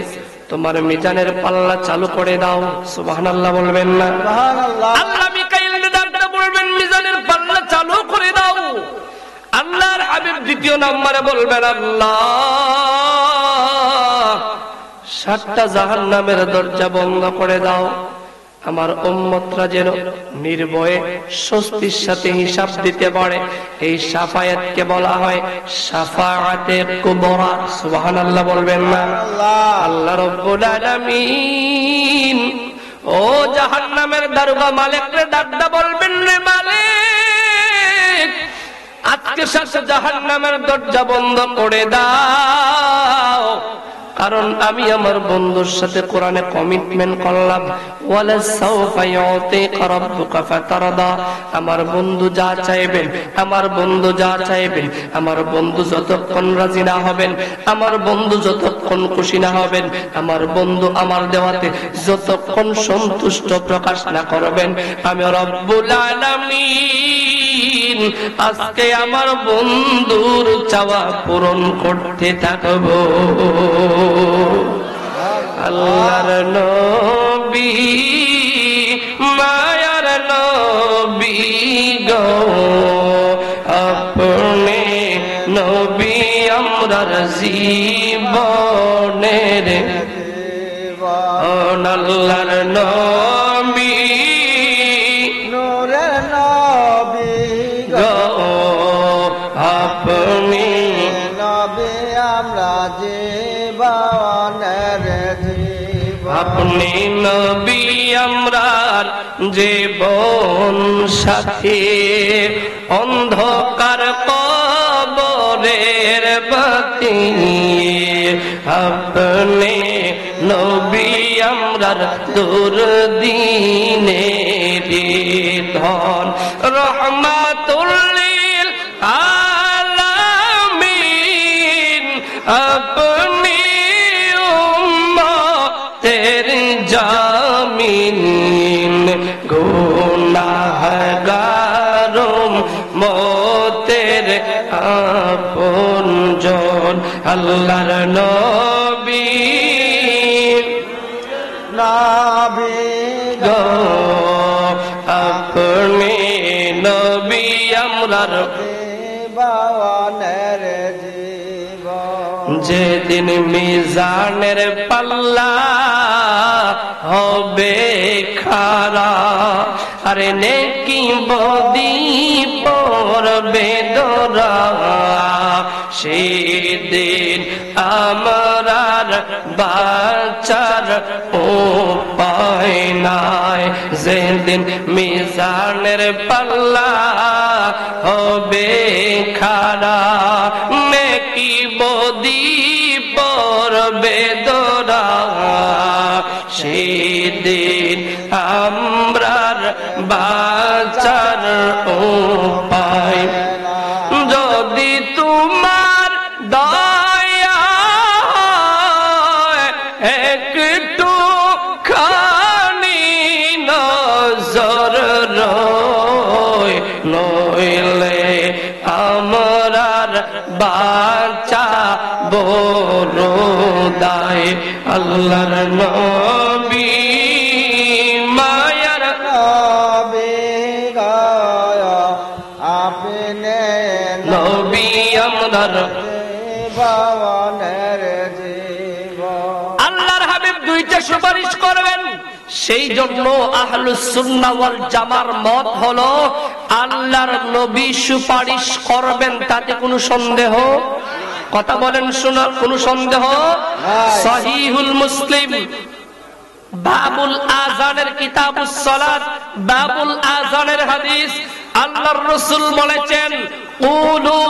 তোমার মিজানের পাল্লা চালু করে দাও। সুবহানাল্লাহ বলবেন না? সুবহানাল্লাহ। আল্লাহ মিকাইল ডাকটা বলবেন মিজানের পাল্লা চালু করে দাও। আল্লাহর হাবিব দ্বিতীয় নম্বরে বলবেন আল্লাহ 7টা জাহান্নামের দরজা বন্ধ করে দাও, আমার উম্মতরা যেন নির্ভয়ে স্বস্তির সাথে হিসাব দিতে পারে। এই শাফায়াতকে বলা হয় শাফাআতে কুবরা। সুবহানাল্লাহ বলবেন না? আল্লাহ রাব্বুল আলামিন ও জাহান্নামের দারোগা মালিকরে ডাকদা বলবেন রে মালিক, আজকে শেষ জাহান্নামের দরজা বন্ধ করে দাও, কারণ আমি আমার বন্ধুর সাথে কোরআনে কমিটমেন্ট করলাম, ওয়ালা সাওফা ইউতিকা রাব্বুকা ফাতারদা। আমার বন্ধু যা চাইবেন, আমার বন্ধু যা চাইবেন, আমার বন্ধু যতক্ষণ রাজি না হবেন, আমার বন্ধু যতক্ষণ খুশি না হবেন, আমার বন্ধু আমার দেওয়াতে যতক্ষণ সন্তুষ্ট প্রকাশ না করবেন, আমি রব্বুল আলামিন আজকে আমার বন্ধুর চাওয়া পূরণ করতে থাকবো। আল্লাহর নবী মায়ার নবী গো, আপনি নবী আমরার জীবনের, আল্লাহর নবী নূরের নবী গো, আপনি নবী আমরা জীবনের জীবন। আপনি নবী আমরার জীবন সাথী, অন্ধকার কবরের বাতি, আপনি নবী আমরার দুর্দিনের ধন, রহমাতুল লিল আলামিন আপনি উম্মতের জামিন, গুনাহগার উম্মতের আপনজন, আল্লাহর নবী নবী গো, আপনি নবী আমরার জীবনের জীবন। যেদিন মিজানের পাল্লা হবে খাড়া, আরে নেকি বদি পড়বে দরা, সেদিন আমরার বাঁচার উপায় নাই, যেদিন মিজানের পাল্লা হবে খাড়া, নেকি বদি পড়বে দরা, সেদিন আমরার বাঁচার উপায়, যদি তোমার দয়া একটু খানি নজর রয়, নইলে আমরার বাঁচা বড় দায়, আল্লাহর নবী মায়ার নবী গায় আপনি নবী আমরার জীবনের জীবন। আল্লাহর হাবিব দুইটা সুপারিশ করবেন, সেই জন্য আহলুস সুন্নাহ ওয়াল জামার মত হলো আল্লাহর নবী সুপারিশ করবেন, তাতে কোনো সন্দেহ, কথা বলেন শোনা, কোনো সন্দেহ? সহিহুল মুসলিম বাবুল আযানের কিতাবুস সালাত, বাবুল আযানের হাদিস, আল্লাহর রাসূল বলেছেন কুলু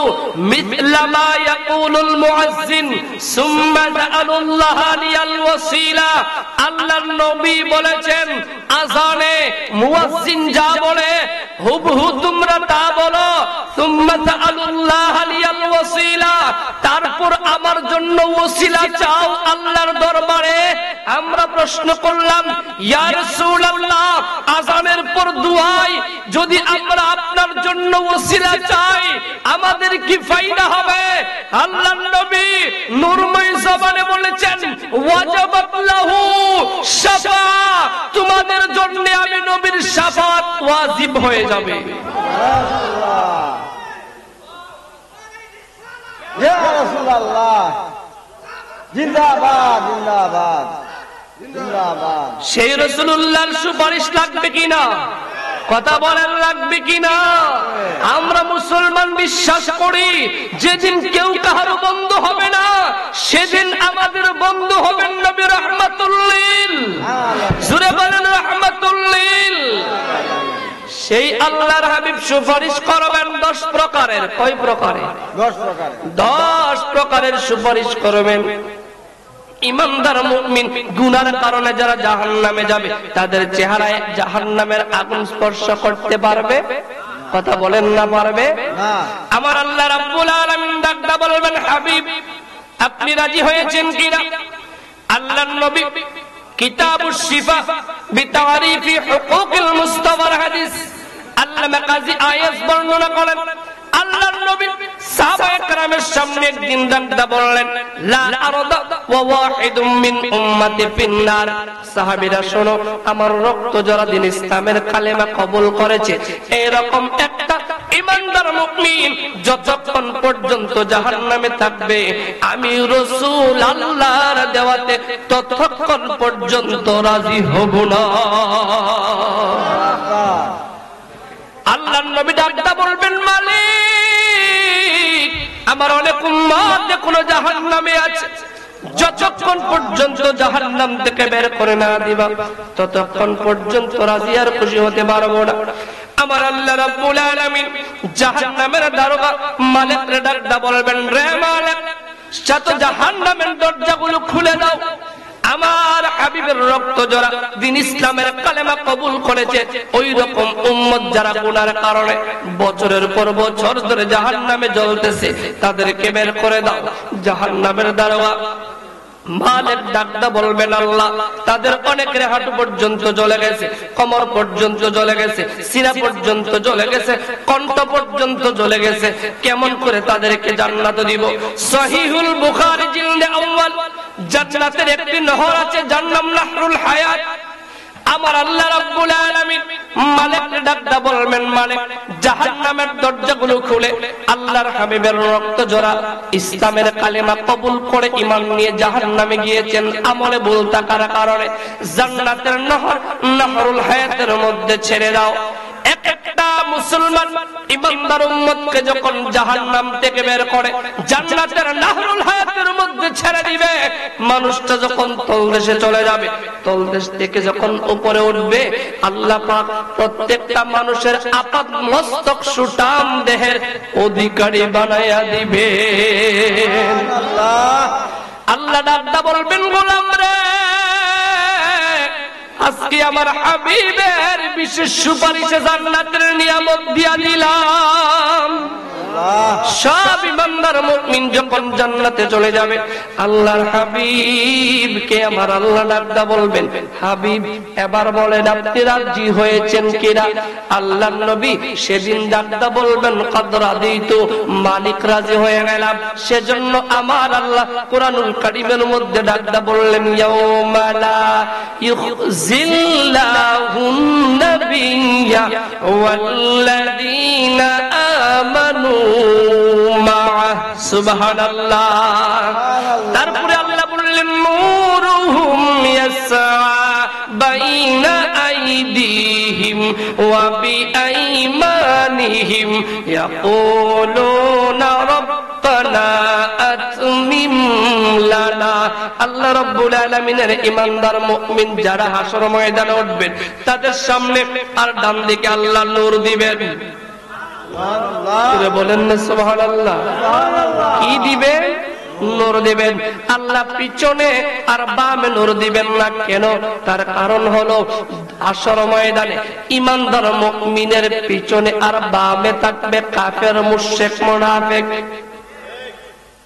মিথলা মা ইয়াকুলুল মুয়াজ্জিন সুম্মা জাআলুল্লাহ লিয়াল ওয়াসিলা। আল্লাহর নবী বলেছেন আযানে মুয়াজ্জিন যা বলে হুবহু তোমরা তা বলো, সুম্মা জাআলুল্লাহ লিয়াল ওয়াসিলা, তারপর আমার জন্য ওসিলা চাও আল্লাহর দরবারে। আমরা প্রশ্ন করলাম ইয়া রাসূলুল্লাহ, আযানের পর দুআই যদি আমরা আপনার জন্য ওসিলা চাই আমাদের কি ফায়দা হবে? আল্লাহর নবী নূরময় জবানে বলেছেন ওয়াজাবাত লাহু শাফা, তোমাদের জন্য আমি নবীর শাফাত ওয়াজিব হয়ে যাবে। ইয়া রাসূলুল্লাহ জিন্দাবাদ জিন্দাবাদ জিন্দাবাদ। সেই রাসূলুল্লাহর সুপারিশ লাগবে কিনা? কথা বলেন লাগবে কিনা? আমরা মুসলমান বিশ্বাস করি যেদিন কেউ কাহার বন্ধু হবে না সেদিন আমাদের বন্ধু হবেন নবী রাহমাতুল লিল, জোরে বলেন রাহমাতুল লিল। সেই আল্লাহর হাবিব সুপারিশ করবেন 10 প্রকারের। কয় প্রকারের? 10 প্রকার। 10 প্রকারের সুপারিশ করবেন। ইমানদার মুমিন গুনার কারণে যারা জাহান্নামে যাবে তাদের চেহারায় জাহান্নামের আগুন স্পর্শ করতে পারবে? কথা বলেন না পারবে? না। আমার আল্লাহ রাব্বুল আলামিন ডাকটা বলবেন, হাবিব আপনি রাজি হয়েছেন কিনা? আল্লাহর নবী কিতাবুশ শিফা বিতারিফি হুকুকিল মুস্তাফার হাদিস আল্লামা কাজী আয়াজ বর্ণনা করেন, আল্লাহর নবী সাহাবায়ে কেরামের সামনে একদিন ডাকটা বললেন, লা আরদা ওয়া ওয়াহিদুম মিন উম্মতি ফিন্নার। সাহাবীরা শোনো, আমার রক্ত যারা দিন ইসলামের কালেমা কবুল করেছে এরকম একটা ইমানদার মুমিন যতক্ষণ পর্যন্ত জাহান্নামে থাকবে, আমি রাসূল আল্লাহর দেওয়াতে ততক্ষণ পর্যন্ত রাজি হব না। আল্লাহর নবী ডাকটা বলবেন, মালিক আমার অনেক উম্মত এখনো জাহান্নামে আছে, যতক্ষণ পর্যন্ত জাহান্নাম থেকে বের করে না দিবা ততক্ষণ পর্যন্ত রাজি আর খুশি হতে পারবো না। আমার আল্লাহ রাব্বুল আলামিন জাহান্নামের দারোগা মালিকরে ডাকটা বলবেন, রে মালিক যত জাহান্নামের দরজাগুলো খুলে দাও। আমার হাবিবের রক্ত যারা দিন ইসলামের কালেমা কবুল করেছে ওই রকম উম্মত যারা গুনার কারণে বছরের পর বছর ধরে জাহান্নামে জ্বলতেছে তাদেরকে বের করে দাও। জাহান্নামের দারোগা মালিক ডাকটা বলবেন, আল্লাহ তাদের অনেকের হাঁটু পর্যন্ত জ্বলে গেছে, কোমর পর্যন্ত জ্বলে গেছে, সিনা পর্যন্ত জ্বলে গেছে, কণ্ঠ পর্যন্ত জ্বলে গেছে, কেমন করে তাদেরকে জান্নাত দিব? সহিহুল বুখারী জিলদে আউয়াল জান্নাতের একটি নহর আছে যার নাম নাহরুল হায়াত। আমার আল্লাহ রাব্বুল আলামিন মালিককে ডাকটা বলবেন, মালিক জাহান্নামের দরজাগুলো খুলে আল্লাহর হাবিবের রক্ত ঝরা ইসলামের কালেমা কবুল করে ঈমান নিয়ে জাহান্নামে গিয়েছেন আমলে ভুল থাকার কারণে, জান্নাতের নহর নাহরুল হায়াতের মধ্যে ছেড়ে দাও। একটা মুসলমান ইমানদার উম্মতকে যখন জাহান্নাম থেকে বের করে জান্নাতের নাহরুল হায়াতের মধ্যে ছেড়ে দিবে, মানুষটা যখন তলদেশে চলে যাবে, তলদেশ থেকে যখন উপরে উঠবে, আল্লাহ পাক প্রত্যেকটা মানুষের আপাত মস্তক সুঠাম দেহের অধিকারী বানায়া দিবে। আল্লাহ ডাকটা বলবেন, গোলাম রে আজকে আমার হাবিবের বিশেষ সুপারিশে জান্নাতের নিয়ামত দিয়া দিলাম। সব ইমানদার মুমিন যখন জান্নাতে চলে যাবে, আল্লাহর হাবিবকে আমার আল্লাহ ডাকটা বলবেন, হাবিব এবার বলেন আপনি রাজি হয়েছেন কিনা? আল্লাহর নবী সেদিন ডাকটা বলবেন, কদ রাদিতু, মালিক রাজি হয়ে গেলাম। সেজন্য আমার আল্লাহ কোরআনুল কারীমের মধ্যে ডাকটা বললেন, ইয়াউমা লা ইউযিল্লাহুন নাবিয়্যা ওয়াল্লাযীনা আমানু মা'আহ। সুবহানাল্লাহ। তারপরে আল্লাহ বললেন, নূরুহুম ইয়াসআ বাইনা আইদিহিম ওয়া বিআইমানিহিম ইয়াকুলুনা রাব্বানা আতমিম লানা। আল্লাহ রাব্বুল আলামিনের ঈমানদার মুমিন যারা হাসর ময়দানে উঠবেন তাদের সামনে আর ডান দিকে আল্লাহ নূর দিবেন। বলেন না সুবহানাল্লাহ। কি দিবেন? নূর দিবেন। আল্লাহ পিছনে আর বামে নূর দিবেন না। কেন? তার কারণ হলো হাসর ময়দানে ঈমানদার মুমিনের পিছনে আর বামে থাকবে কাফের, মুশরিক, মুনাফিক।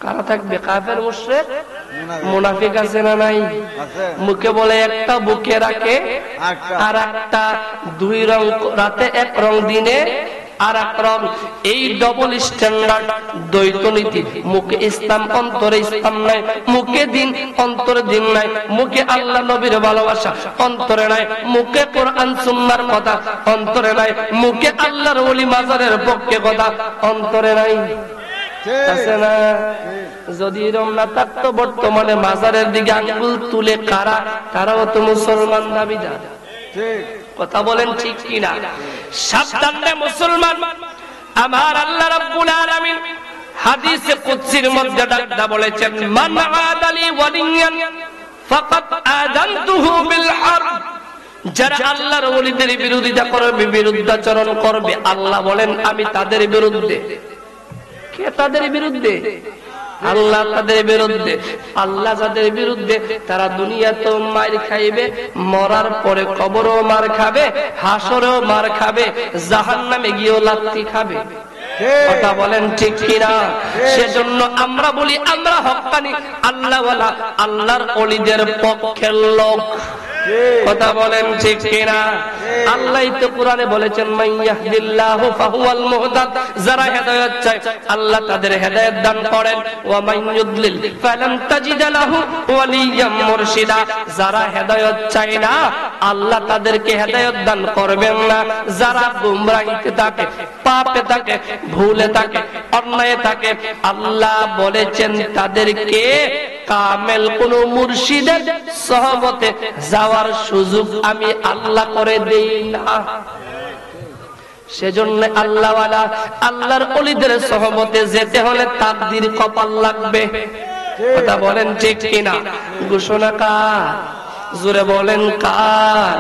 কারা থাকবে? কাফের, মুশরিক, মুনাফিক। আছে না নাই? মুখে বলে একটা, বুকে রাখে আর একটা। দুই রং রাতে এক রং, দিনে আর এক রং। এই ডবল স্ট্যান্ডার্ড দ্বৈত নীতি। মুখে ইসলাম, অন্তরে ইসলাম নাই। মুখে দিন, অন্তরে দিন নাই। মুখে আল্লাহ নবীর ভালোবাসা, অন্তরে নাই। মুখে কোরআন সুন্নাহর কথা, অন্তরে নাই। মুখে আল্লাহর ওলি মাজারের পক্ষে কথা, অন্তরে নাই। আছে না? যদি এরকম না থাকতো বর্তমানে মাজারের দিকে আঙ্গুল তুলে কারা? তারাও তো মুসলমান দাবিদার। কথা বলেন ঠিক কিনা? সাবধান রে মুসলমান। আমার আল্লাহ রাব্বুল আলামিন হাদিসে কুদসির মধ্যে ডাকটা বলেছেন, মান আদালি ওয়ালিয়ান ফাকাদ আযানতুহু বিল হারব। যারা আল্লাহর ওলিদের বিরোধিতা করবে, বিরুদ্ধাচরণ করবে, আল্লাহ বলেন আমি তাদের বিরুদ্ধে। কে তাদের বিরুদ্ধে? আল্লাহ তাদের বিরুদ্ধে। আল্লাহ যাদের বিরুদ্ধে, তারা দুনিয়াতেও মার খাইবে, মরার পরে কবরেও মার খাবে, হাসরেও মার খাবে, জাহান্নামে গিয়েও লাথি খাবে। কথা বলেন ঠিক কিনা? সেজন্য আমরা বলি আমরা হক্কানি আল্লাহওয়ালা, আল্লাহর ওলিদের পক্ষের লোক। কথা বলেন ঠিক কিনা? আল্লাহ তো কোরআনে বলেছেন মাইয়াহদিল্লাহু ফাহুয়াল মুহতাদ, যারা হেদায়েত চায় আল্লাহ তাদের হেদায়েত দান করেন, ওয়া মাইয়ুদলিল ফালান তাজিদ লাহু ওয়ালিয়াম মুরশিদা, যারা হেদায়েত চায় না আল্লাহ তাদেরকে হেদায়েত দান করবেন না। যারা গোমরাহিতে থাকে, পাপে থাকে, ভুলে থাকে, অন্যায় থাকে, আল্লাহ বলেছেন তাদেরকে কামেল কোন মুর্শিদের সহবতে যাওয়ার সুযোগ আমি আল্লাহ করে দেই না। সেজন্য আল্লাহওয়ালা, আল্লাহর ওলিদের সহবতে যেতে হলে তাকদীর কপাল লাগবে। কথা বলেন ঠিক কিনা? ঘোষণা কার? জোরে বলেন কার?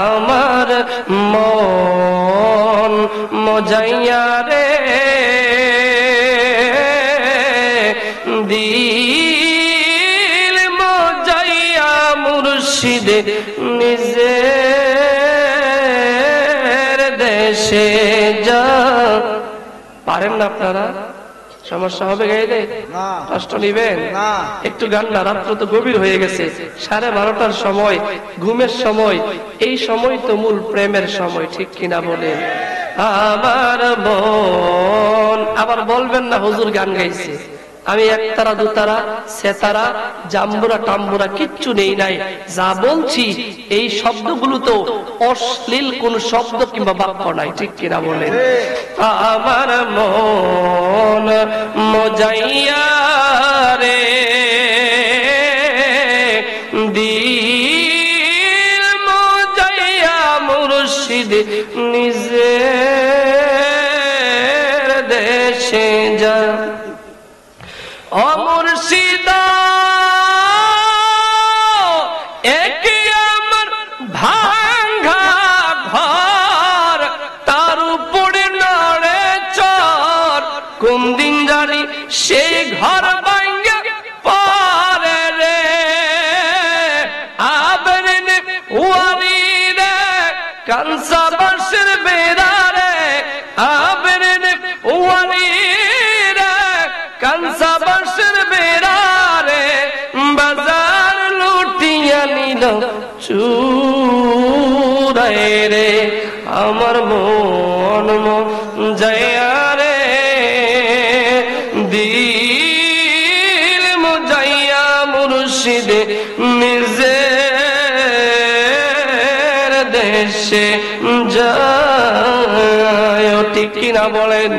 আমার মন মজাইয়া রে দিল মজাইয়া মুর্শিদে নিজের দেশে যা। পারেন না আপনারা? সমস্যা হবে গাইলে? কষ্ট নিবেন? একটু গান না, রাত্র তো গভীর হয়ে গেছে, 12:30টার সময়, ঘুমের সময়। এই সময় তো মূল প্রেমের সময়, ঠিক কিনা বলেন? আমার মন, আবার বলবেন না হুজুর গান গাইছে। আমি একতারা, দুতারা, সেতারা, জাম্বুরা, টাম্বুরা কিচ্ছু নেই নাই। যা বলছি এই শব্দগুলো তো অশ্লীল কোন শব্দ কিংবা বাক্য নাই, ঠিক কিনা বলেন? আমার মন মজাইয়া রে দিল মজাইয়া মুর্শিদ নিজের দেশে যা। ও মুর্শিদা একে আমার ভাঙা ঘর, তার উপরে নড়ে চর, কোন দিন জানি সেই ঘর ভাঙা পরে রে। আবেন ওয়ালি রে কানসা বাসের বেড়া রে, আবেন ওয়ালি রে কানসা বাসের বেড়া রে, বাজার লুটিয়া নিল চুরাই রে। আমার মন মজাইয়া রে দিল মজাইয়া মুর্শিদে নিজের দেশে যায়। ঠিক কিনা বলেন?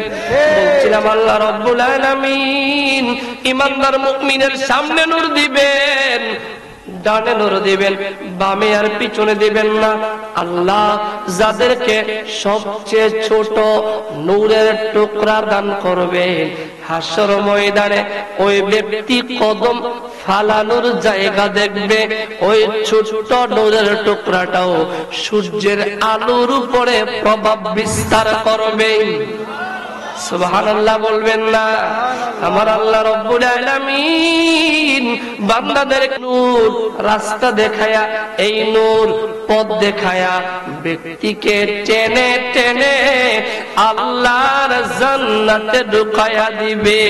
বলছিলাম আল্লাহ রাব্বুল আলামিন ইমানদার মুমিনের সামনে নূর দিবেন, ডানে নূর দিবেন, বামে আর পিছনে দিবেন না। আল্লাহ যাদেরকে সবচেয়ে ছোট নূরের টুকরা দান করবেন, হাসর ময়দানে ওই ব্যক্তি কদম ফালানোর জায়গা দেখবে, ওই ছোট নূরের টুকরাটাও সূর্যের আলোর উপরে প্রভাব বিস্তার করবে। সুবহানাল্লাহ বলবেন না? আমার আল্লাহ রাব্বুল আলামিন বান্দাদের নূর রাস্তা দেখায়া, এই নূর পথ দেখায়া ব্যক্তিকে টেনে টেনে আল্লাহর জান্নাতে ঢুকায়া দিবে।